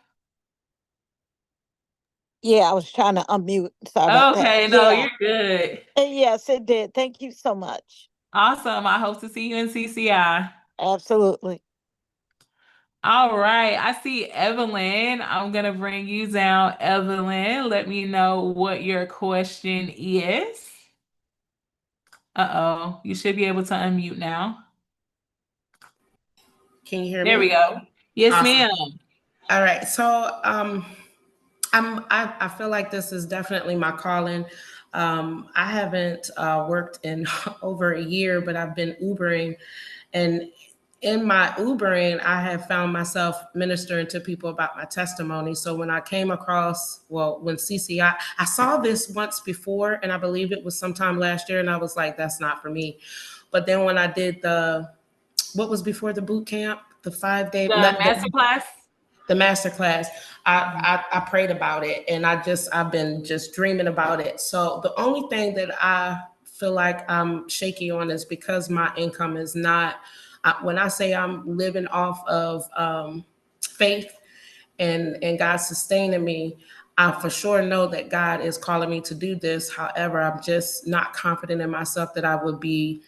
Yeah, I was trying to unmute. Sorry about that. Okay, no, Yeah. you're good. Yes, it did. Thank you so much. Awesome. I hope to see you in CCI. Absolutely. All right. I see Evelyn. I'm going to bring you down, Evelyn. Let me know what your question is. Uh-oh. You should be able to unmute now. Can you hear There we me? go. Yes, Awesome. ma'am. All right. So I feel like this is definitely my calling. I haven't worked in over a year, but I've been Ubering, and in my Ubering, I have found myself ministering to people about my testimony. So when I came across, well, when CCI, I saw this once before, and I believe it was sometime last year, and I was like, that's not for me. But then when I did what was before the boot camp, the 5 day, The master class. the master class, I prayed about it, and I've been just dreaming about it. So the only thing that I feel like I'm shaky on is because my income is not, when I say I'm living off of faith and God sustaining me, I for sure know that God is calling me to do this. However, I'm just not confident in myself that I would be.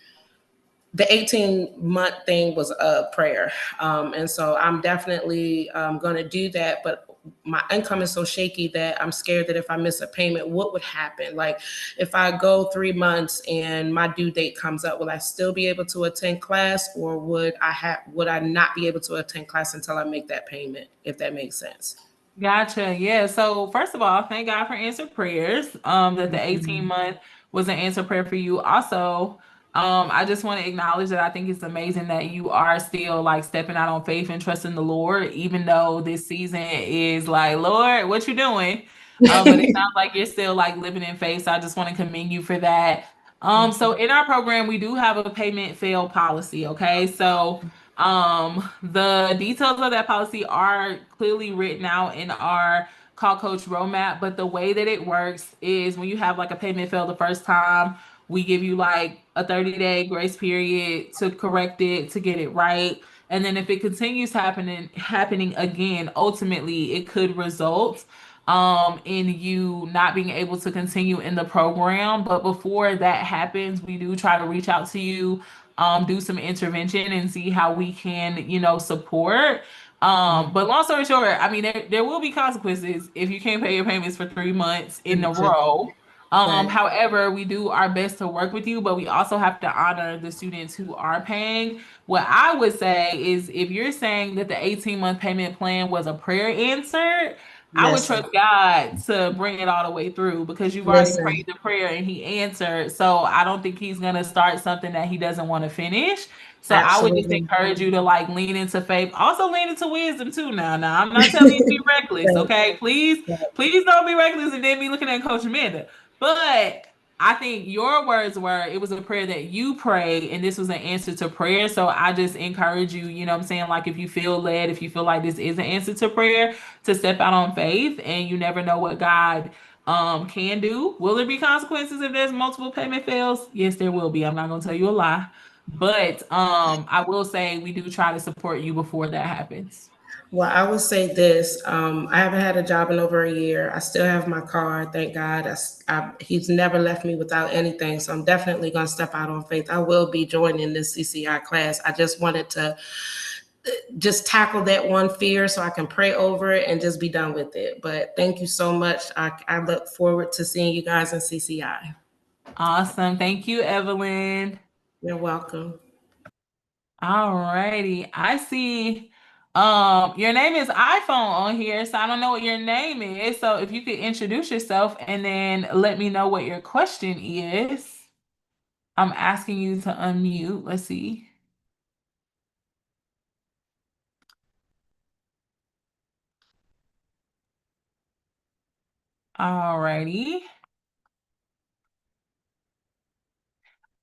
The 18-month thing was a prayer. And so I'm definitely going to do that. But my income is so shaky that I'm scared that if I miss a payment, what would happen? Like if I go 3 months and my due date comes up, will I still be able to attend class, or would I not be able to attend class until I make that payment, if that makes sense? Gotcha. Yeah. So first of all, thank God for answered prayers. That the Mhm. 18-month was an answer prayer for you. Also, I just want to acknowledge that I think it's amazing that you are still like stepping out on faith and trusting the Lord, even though this season is like, Lord, what you doing? But it sounds like you're still like living in faith. So I just want to commend you for that. So in our program, we do have a payment fail policy. Okay. So the details of that policy are clearly written out in our Call Coach roadmap, but the way that it works is when you have like a payment fail the first time, we give you like a 30-day grace period to correct it, to get it right. And then if it continues happening again, ultimately it could result in you not being able to continue in the program. But before that happens, we do try to reach out to you, do some intervention and see how we can, support. But long story short, I mean, there will be consequences if you can't pay your payments for 3 months in a row. Right. However, we do our best to work with you, but we also have to honor the students who are paying. What I would say is if you're saying that the 18-month payment plan was a prayer answer, I would Listen, trust God to bring it all the way through because you've already listen, prayed the prayer and He answered. So I don't think He's going to start something that He doesn't want to finish. So I would just absolutely. encourage you to like lean into faith. Also lean into wisdom too now. I'm not telling you to be reckless, Right, okay? Please, right. please don't be reckless and then be looking at Coach Amanda. But I think your words were it was a prayer that you prayed, and this was an answer to prayer. So I just encourage you, you know what I'm saying? Like if you feel led, if you feel like this is an answer to prayer, to step out on faith, and you never know what God can do. Will there be consequences if there's multiple payment fails? Yes, there will be. I'm not gonna tell you a lie. But I will say we do try to support you before that happens. Well, I will say this. I haven't had a job in over a year. I still have my car. Thank God. He's never left me without anything. So I'm definitely going to step out on faith. I will be joining this CCI class. I just wanted to just tackle that one fear so I can pray over it and just be done with it. But thank you so much. I look forward to seeing you guys in CCI. Awesome. Thank you, Evelyn. You're welcome. All righty. I see your name is iPhone on here, so I don't know what your name is. So if you could introduce yourself and then let me know what your question is. I'm asking you to unmute. Let's see. All righty.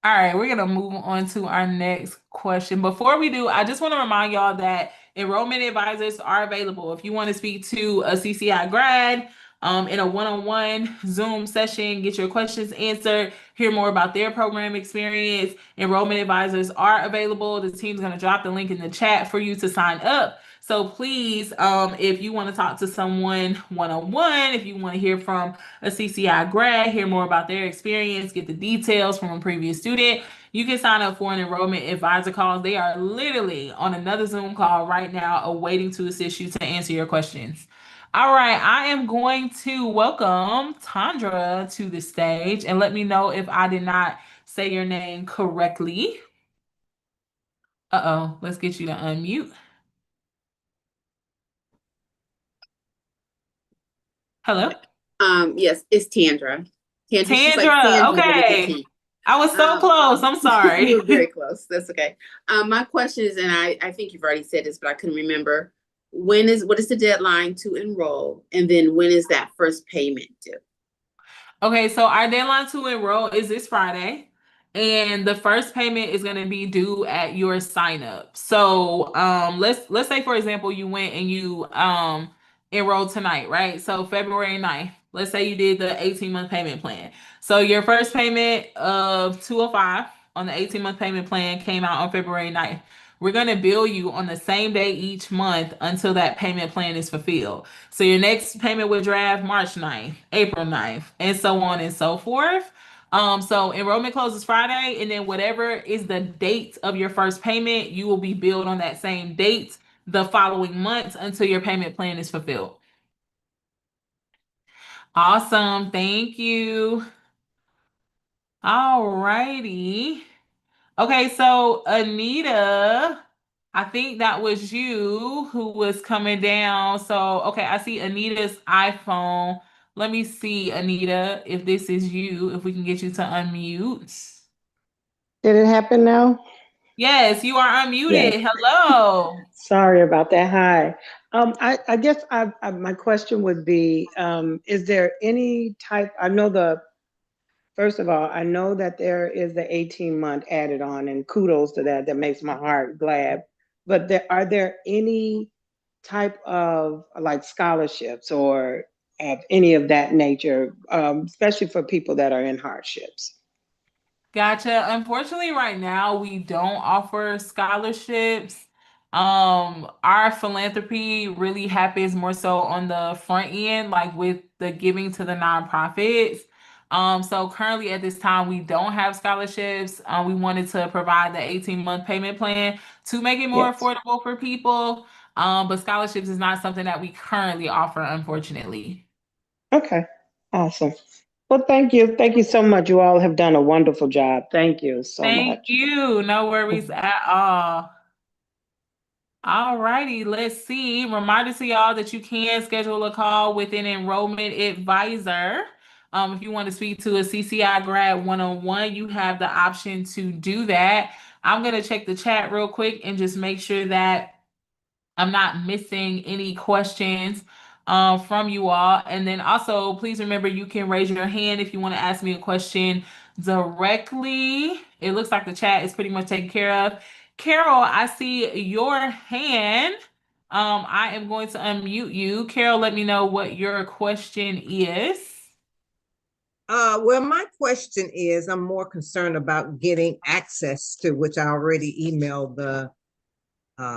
All right, we're gonna move on to our next question. Before we do, I just want to remind y'all that enrollment advisors are available. If you want to speak to a CCI grad in a one-on-one Zoom session, get your questions answered, hear more about their program experience, enrollment advisors are available. The team's gonna drop the link in the chat for you to sign up. So please, if you want to talk to someone one-on-one, if you want to hear from a CCI grad, hear more about their experience, get the details from a previous student, you can sign up for an enrollment advisor call. They are literally on another Zoom call right now, awaiting to assist you to answer your questions. All right, I am going to welcome Tandra to the stage and let me know if I did not say your name correctly. Uh-oh, let's get you to unmute. Hello? Yes, it's Tandra. Tandra, she's like Tandra, Sandra, but with a okay. T. I was so close. I'm You sorry. were very close. That's okay. My question is, and I think you've already said this, but I couldn't remember. What is the deadline to enroll? And then when is that first payment due? Okay, so our deadline to enroll is this Friday, and the first payment is going to be due at your sign up. So, let's say for example you went and you enrolled tonight, right? So February 9th. Let's say you did the 18-month payment plan. So your first payment of 205 on the 18-month payment plan came out on February 9th. We're going to bill you on the same day each month until that payment plan is fulfilled. So your next payment would draft March 9th, April 9th, and so on and so forth. So enrollment closes Friday, and then whatever is the date of your first payment, you will be billed on that same date the following month until your payment plan is fulfilled. Awesome. Thank you. All righty. Okay, so Anita, I think that was you who was coming down. So, okay, I see Anita's iPhone. Let me see, Anita, if this is you, if we can get you to unmute. Did it happen now? Yes, you are Yes. unmuted. Hello. Sorry about that. Hi. I guess my question would be, is there any type, first of all, I know that there is the 18-month added on, and kudos to that. That makes my heart glad. But are there any type of like scholarships or of any of that nature, especially for people that are in hardships? Gotcha. Unfortunately, right now we don't offer scholarships. Our philanthropy really happens more so on the front end, like with the giving to the nonprofits. So currently at this time we don't have scholarships. We wanted to provide the 18-month payment plan to make it more Yes. affordable for people. But scholarships is not something that we currently offer, unfortunately. Okay. Awesome. Well, thank you. Thank you so much. You all have done a wonderful job. Thank you so Thank much. you. No worries at all. All righty, let's see. Reminder to y'all that you can schedule a call with an enrollment advisor. If you want to speak to a CCI grad one-on-one, you have the option to do that. I'm going to check the chat real quick and just make sure that I'm not missing any questions from you all. And then also, please remember you can raise your hand if you want to ask me a question directly. It looks like the chat is pretty much taken care of. Carol, I see your hand. I am going to unmute you. Carol, let me know what your question is. Well, my question is, I'm more concerned about getting access to, which I already emailed the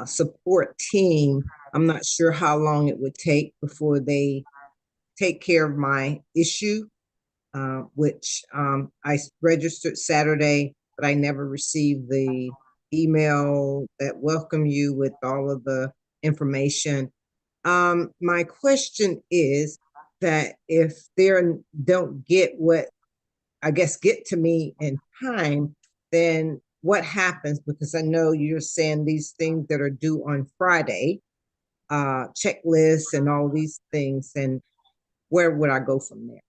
support team. I'm not sure how long it would take before they take care of my issue, which I registered Saturday, but I never received the email that welcome you with all of the information. My question is that if they don't get what I guess get to me in time, then what happens? Because I know you're saying these things that are due on Friday, checklists and all these things, and where would I go from there?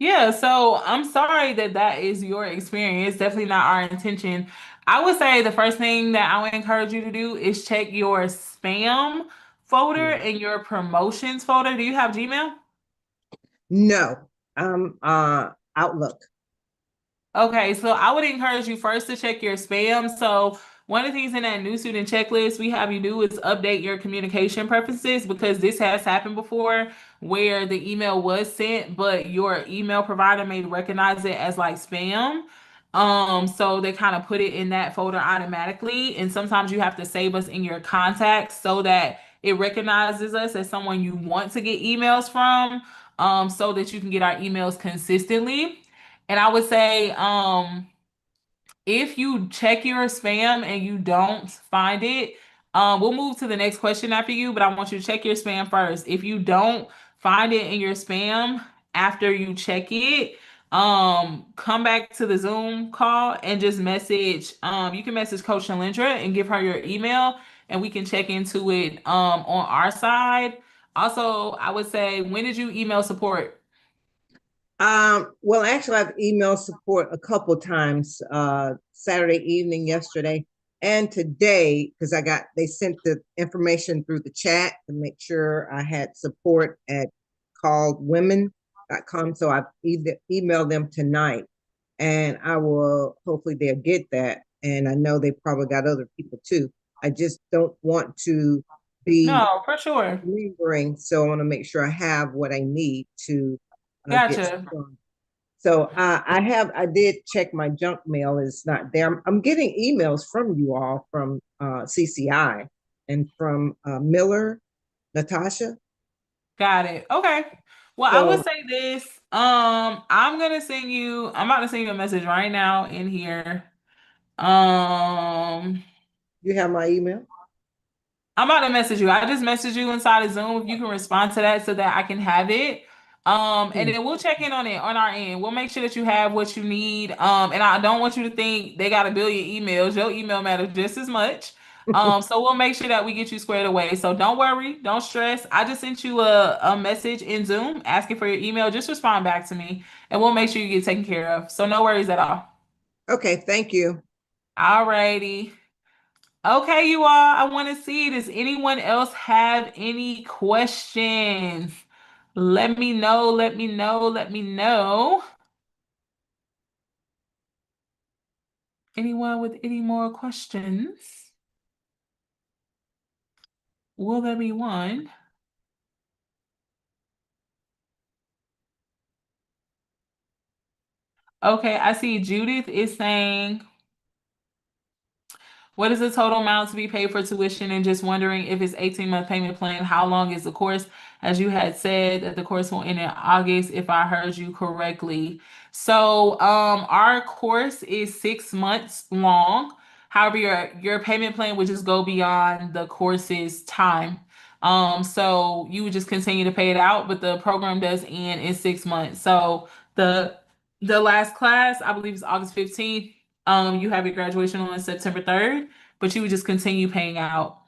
Yeah, so I'm sorry that that is your experience. Definitely not our intention. I would say the first thing that I would encourage you to do is check your spam folder Yeah. and your promotions folder. Do you have Gmail? No, Outlook. Okay, so I would encourage you first to check your spam. So one of the things in that new student checklist we have you do is update your communication preferences because this has happened before where the email was sent, but your email provider may recognize it as like spam. So they kind of put it in that folder automatically. And sometimes you have to save us in your contacts so that It recognizes us as someone you want to get emails from, so that you can get our emails consistently. And I would say, if you check your spam and you don't find it, we'll move to the next question after you, but I want you to check your spam first. If you don't find it in your spam after you check it, come back to the Zoom call and just message. You can message Coach Shalindra and give her your email, and we can check into it on our side. Also, I would say, when did you email support? Well, actually, I've emailed support a couple times, Saturday evening, yesterday, and today, because they sent the information through the chat to make sure I had support at calledwomen.com. So I've emailed them tonight, and I will, hopefully they'll get that. And I know they probably got other people too. I just don't want to be No, for sure. lingering, so I want to make sure I have what I need to get Gotcha. started. So I did check my junk mail. It's not there. I'm getting emails from you all from CCI and from Miller, Natasha. Got it. Okay. Well, I would So say this. I'm about to send you a message right now in here. Um, you have my email? I'm about to message you. I just messaged you inside of Zoom. If you can respond to that so that I can have it. And then we'll check in on it on our end. We'll make sure that you have what you need. And I don't want you to think they got a billion emails. Your email matters just as much. So we'll make sure that we get you squared away. So don't worry, don't stress. I just sent you a message in Zoom asking for your email. Just respond back to me, and we'll make sure you get taken care of. So no worries at all. Okay, thank you. Alrighty. Okay, you all, I want to see, does anyone else have any questions? Let me know, let me know, let me know. Anyone with any more questions? Will there be one? Okay, I see Judith is saying, what is the total amount to be paid for tuition? And just wondering, if it's 18-month payment plan, how long is the course? As you had said that the course will end in August, if I heard you correctly. So our course is 6 months long. However, your payment plan would just go beyond the course's time. So you would just continue to pay it out, but the program does end in 6 months. So the the last class, I believe, is August 15th. You have your graduation on September 3rd, but you would just continue paying out.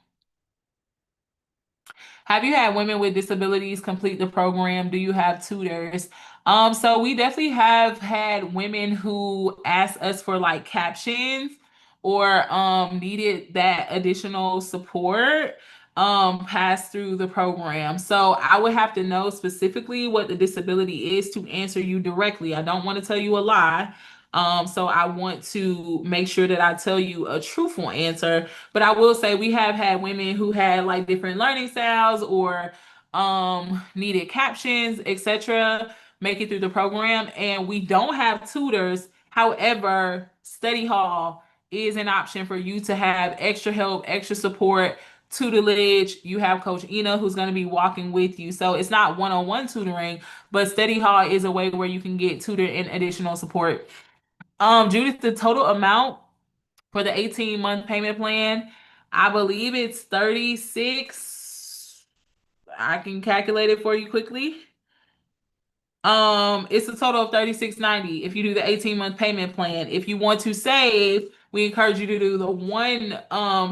Have you had women with disabilities complete the program? Do you have tutors? So we definitely have had women who asked us for like captions or needed that additional support pass through the program. So I would have to know specifically what the disability is to answer you directly. I don't want to tell you a lie. So I want to make sure that I tell you a truthful answer. But I will say we have had women who had like different learning styles or needed captions, etc., make it through the program. And we don't have tutors. However, study hall is an option for you to have extra help, extra support, tutelage. You have Coach Ina who's going to be walking with you. So it's not one-on-one tutoring, but study hall is a way where you can get tutored and additional support. Judith, the total amount for the 18-month payment plan, I believe it's 36. I can calculate it for you quickly. It's a total of 36.90 if you do the 18-month payment plan. If you want to save, we encourage you to do the one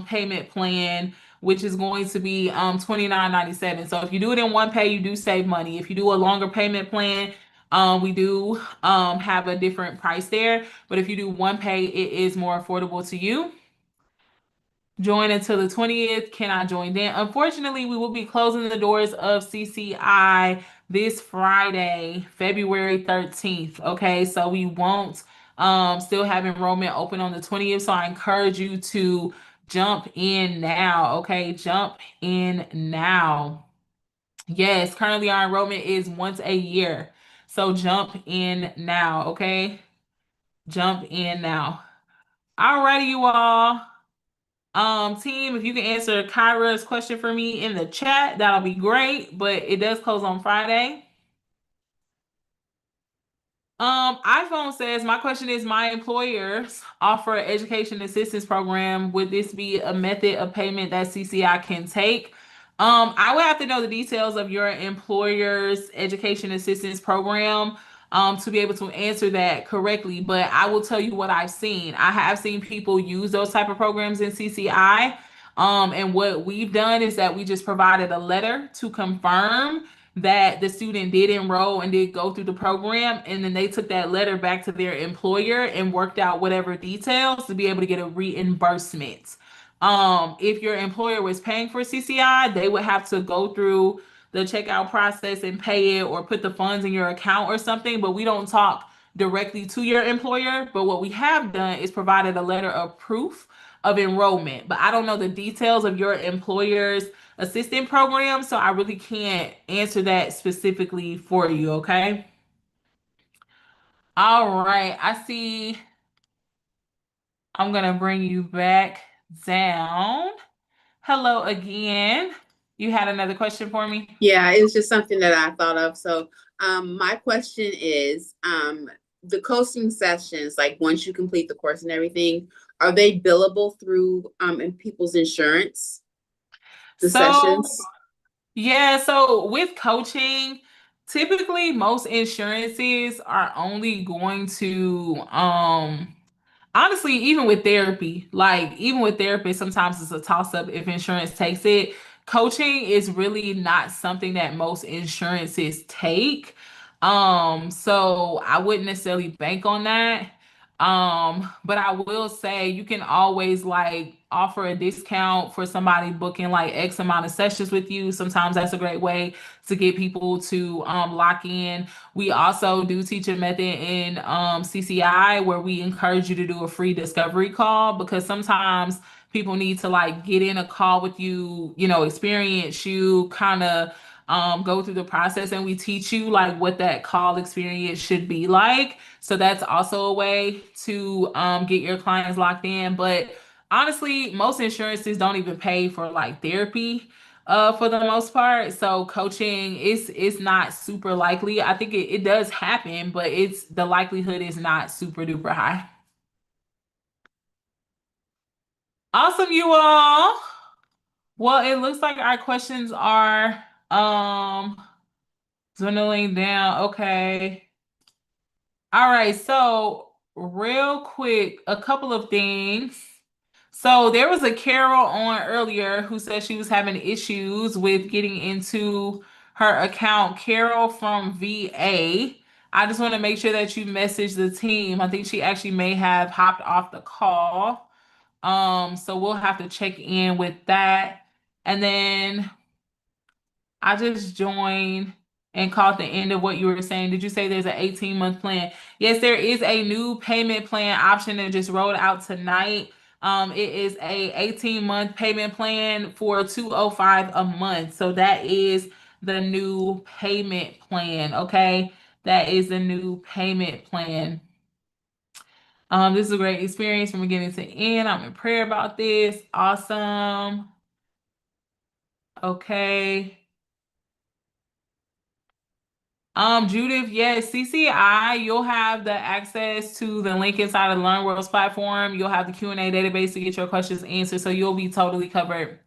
payment plan, which is going to be 29.97. So if you do it in one pay, you do save money. If you do a longer payment plan, we do have a different price there. But if you do one pay, it is more affordable to you. Join until the 20th. Can I join then? Unfortunately, we will be closing the doors of CCI this Friday, February 13th. Okay, so we won't still have enrollment open on the 20th. So I encourage you to jump in now. Okay, jump in now. Yes, currently our enrollment is once a year. So jump in now. Okay, jump in now. All righty, you all. Team, if you can answer Kyra's question for me in the chat, that'll be great. But it does close on Friday. iPhone says, my question is, my employers offer an education assistance program. Would this be a method of payment that CCI can take? I would have to know the details of your employer's education assistance program to be able to answer that correctly. But I will tell you what I've seen. I have seen people use those type of programs in CCI. And what we've done is that we just provided a letter to confirm that the student did enroll and did go through the program, and then they took that letter back to their employer and worked out whatever details to be able to get a reimbursement. If your employer was paying for CCI, they would have to go through the checkout process and pay it or put the funds in your account or something, but we don't talk directly to your employer. But what we have done is provided a letter of proof of enrollment. But I don't know the details of your employer's assistant program, so I really can't answer that specifically for you, okay? All right, I see. I'm gonna bring you back down. Hello again. You had another question for me? Yeah, it was just something that I thought of. So, my question is, the coaching sessions, like once you complete the course and everything, are they billable through in people's insurance? The So, sessions? yeah, so with coaching, typically most insurances are only going to honestly, even with therapy, like even with therapists, sometimes it's a toss up if insurance takes it. Coaching is really not something that most insurances take. So I wouldn't necessarily bank on that. But I will say you can always like offer a discount for somebody booking like X amount of sessions with you. Sometimes that's a great way to get people to lock in. We also do teach a method in CCI where we encourage you to do a free discovery call, because sometimes people need to like get in a call with you, experience you, kind of go through the process, and we teach you like what that call experience should be like. So that's also a way to get your clients locked in. But honestly, most insurances don't even pay for like therapy for the most part. So coaching is not super likely. I think it does happen, but it's the likelihood is not super duper high. Awesome, you all. Well, it looks like our questions are dwindling down. Okay. All right, so real quick, a couple of things. So there was a Carol on earlier who said she was having issues with getting into her account. Carol from VA. I just want to make sure that you message the team. I think she actually may have hopped off the call. So we'll have to check in with that. And then I just joined and caught the end of what you were saying. Did you say there's an 18-month plan? Yes, there is a new payment plan option that just rolled out tonight. It is a 18-month payment plan for 205 a month. So that is the new payment plan. Okay. That is the new payment plan. This is a great experience from beginning to end. I'm in prayer about this. Awesome. Okay. Judith, yes, CCI, you'll have the access to the link inside of the Learn Worlds platform. You'll have the Q&A database to get your questions answered, so you'll be totally covered.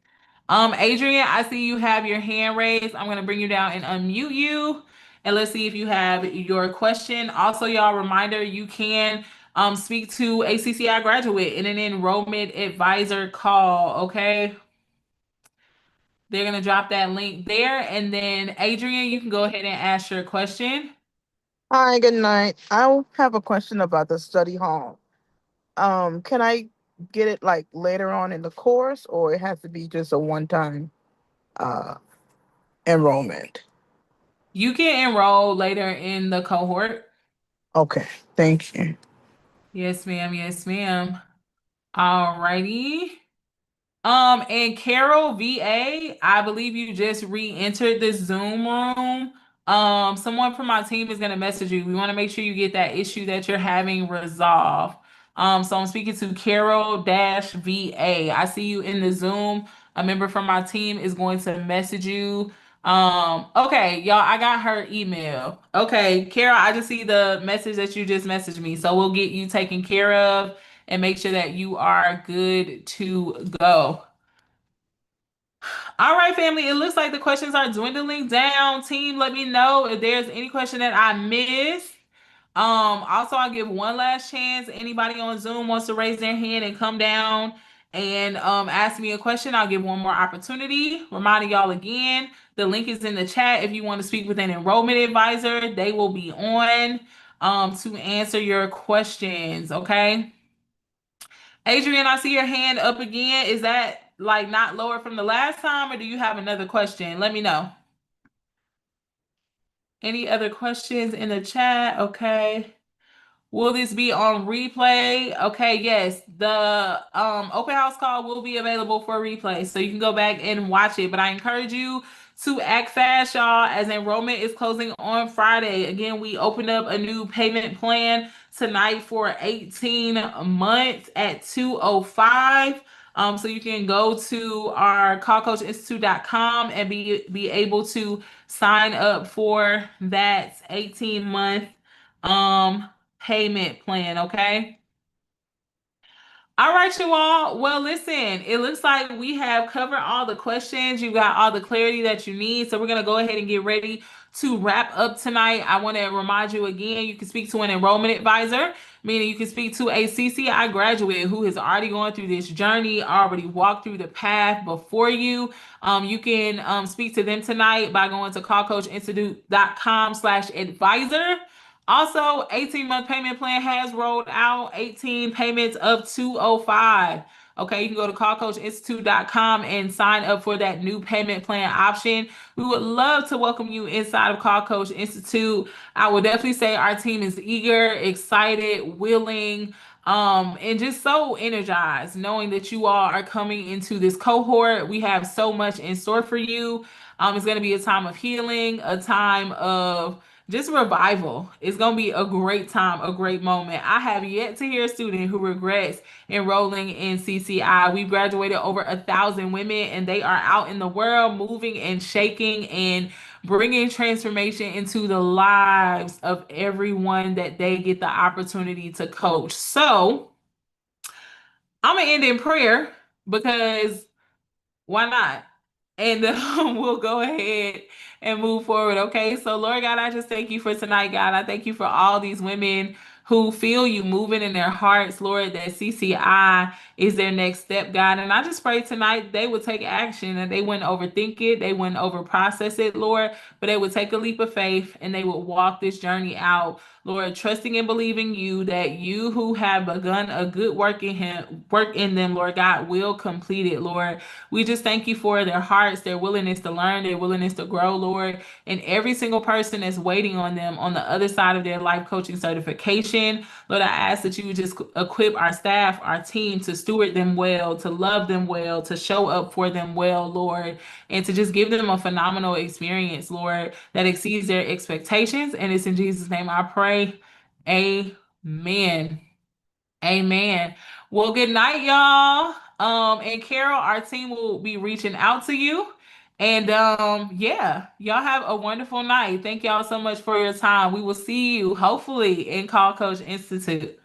Adrian, I see you have your hand raised. I'm gonna bring you down and unmute you, and let's see if you have your question. Also, y'all, reminder, you can speak to a CCI graduate in an enrollment advisor call, okay? They're going to drop that link there. And then, Adrian, you can go ahead and ask your question. Hi, good night. I have a question about the study hall. Can I get it like later on in the course, or it has to be just a one-time uh enrollment? You can enroll later in the cohort. Okay, thank you. Yes, ma'am. Yes, ma'am. All righty. And Carol VA, I believe you just re-entered the Zoom room. Someone from my team is gonna message you. We want to make sure you get that issue that you're having resolved. So I'm speaking to Carol-VA. I see you in the Zoom. A member from my team is going to message you. Okay, y'all, I got her email. Okay, Carol, I just see the message that you just messaged me. So we'll get you taken care of and make sure that you are good to go. All right, family. It looks like the questions are dwindling down. Team, let me know if there's any question that I missed. Also, I'll give one last chance. Anybody on Zoom wants to raise their hand and come down and ask me a question, I'll give one more opportunity. Reminding y'all again, the link is in the chat if you want to speak with an enrollment advisor. They will be on to answer your questions. Okay. Adrian, I see your hand up again. Is that like not lower from the last time, or do you have another question? Let me know. Any other questions in the chat? Okay. Will this be on replay? Okay, yes. The open house call will be available for replay, so you can go back and watch it. But I encourage you to act fast, y'all, as enrollment is closing on Friday. Again, we opened up a new payment plan tonight for 18 months at 205. So you can go to our callcoachinstitute.com and be able to sign up for that 18-month um payment plan, okay? All right, you all. Well, listen, it looks like we have covered all the questions. You got all the clarity that you need. So we're going to go ahead and get ready to wrap up tonight. I want to remind you again, you can speak to an enrollment advisor, meaning you can speak to a CCI graduate who has already gone through this journey, already walked through the path before you. You can speak to them tonight by going to callcoachinstitute.com/advisor. Also, 18-month payment plan has rolled out, 18 payments of 205. Okay, you can go to callcoachinstitute.com and sign up for that new payment plan option. We would love to welcome you inside of Call Coach Institute. I would definitely say our team is eager, excited, willing, and just so energized knowing that you all are coming into this cohort. We have so much in store for you. It's going to be a time of healing, a time of just revival. It's going to be a great time, a great moment. I have yet to hear a student who regrets enrolling in CCI. We've graduated over 1,000 women, and they are out in the world moving and shaking and bringing transformation into the lives of everyone that they get the opportunity to coach. So I'm going to end in prayer because why not? And we'll go ahead and move forward. Okay. So, Lord God, I just thank you for tonight, God. I thank you for all these women who feel you moving in their hearts, Lord, that CCI is their next step, God. And I just pray tonight they would take action and they wouldn't overthink it, they wouldn't overprocess it, Lord, but they would take a leap of faith and they would walk this journey out, Lord, trusting and believing you that you who have begun a good work in them, Lord God, will complete it, Lord. We just thank you for their hearts, their willingness to learn, their willingness to grow, Lord, and every single person that's waiting on them on the other side of their life coaching certification. Lord, I ask that you would just equip our staff, our team to steward them well, to love them well, to show up for them well, Lord, and to just give them a phenomenal experience, Lord, that exceeds their expectations. And it's in Jesus' name I pray. Amen. Amen. Well, good night, y'all. And Carol, our team will be reaching out to you. And yeah, y'all have a wonderful night. Thank y'all so much for your time. We will see you hopefully in Call Coach Institute.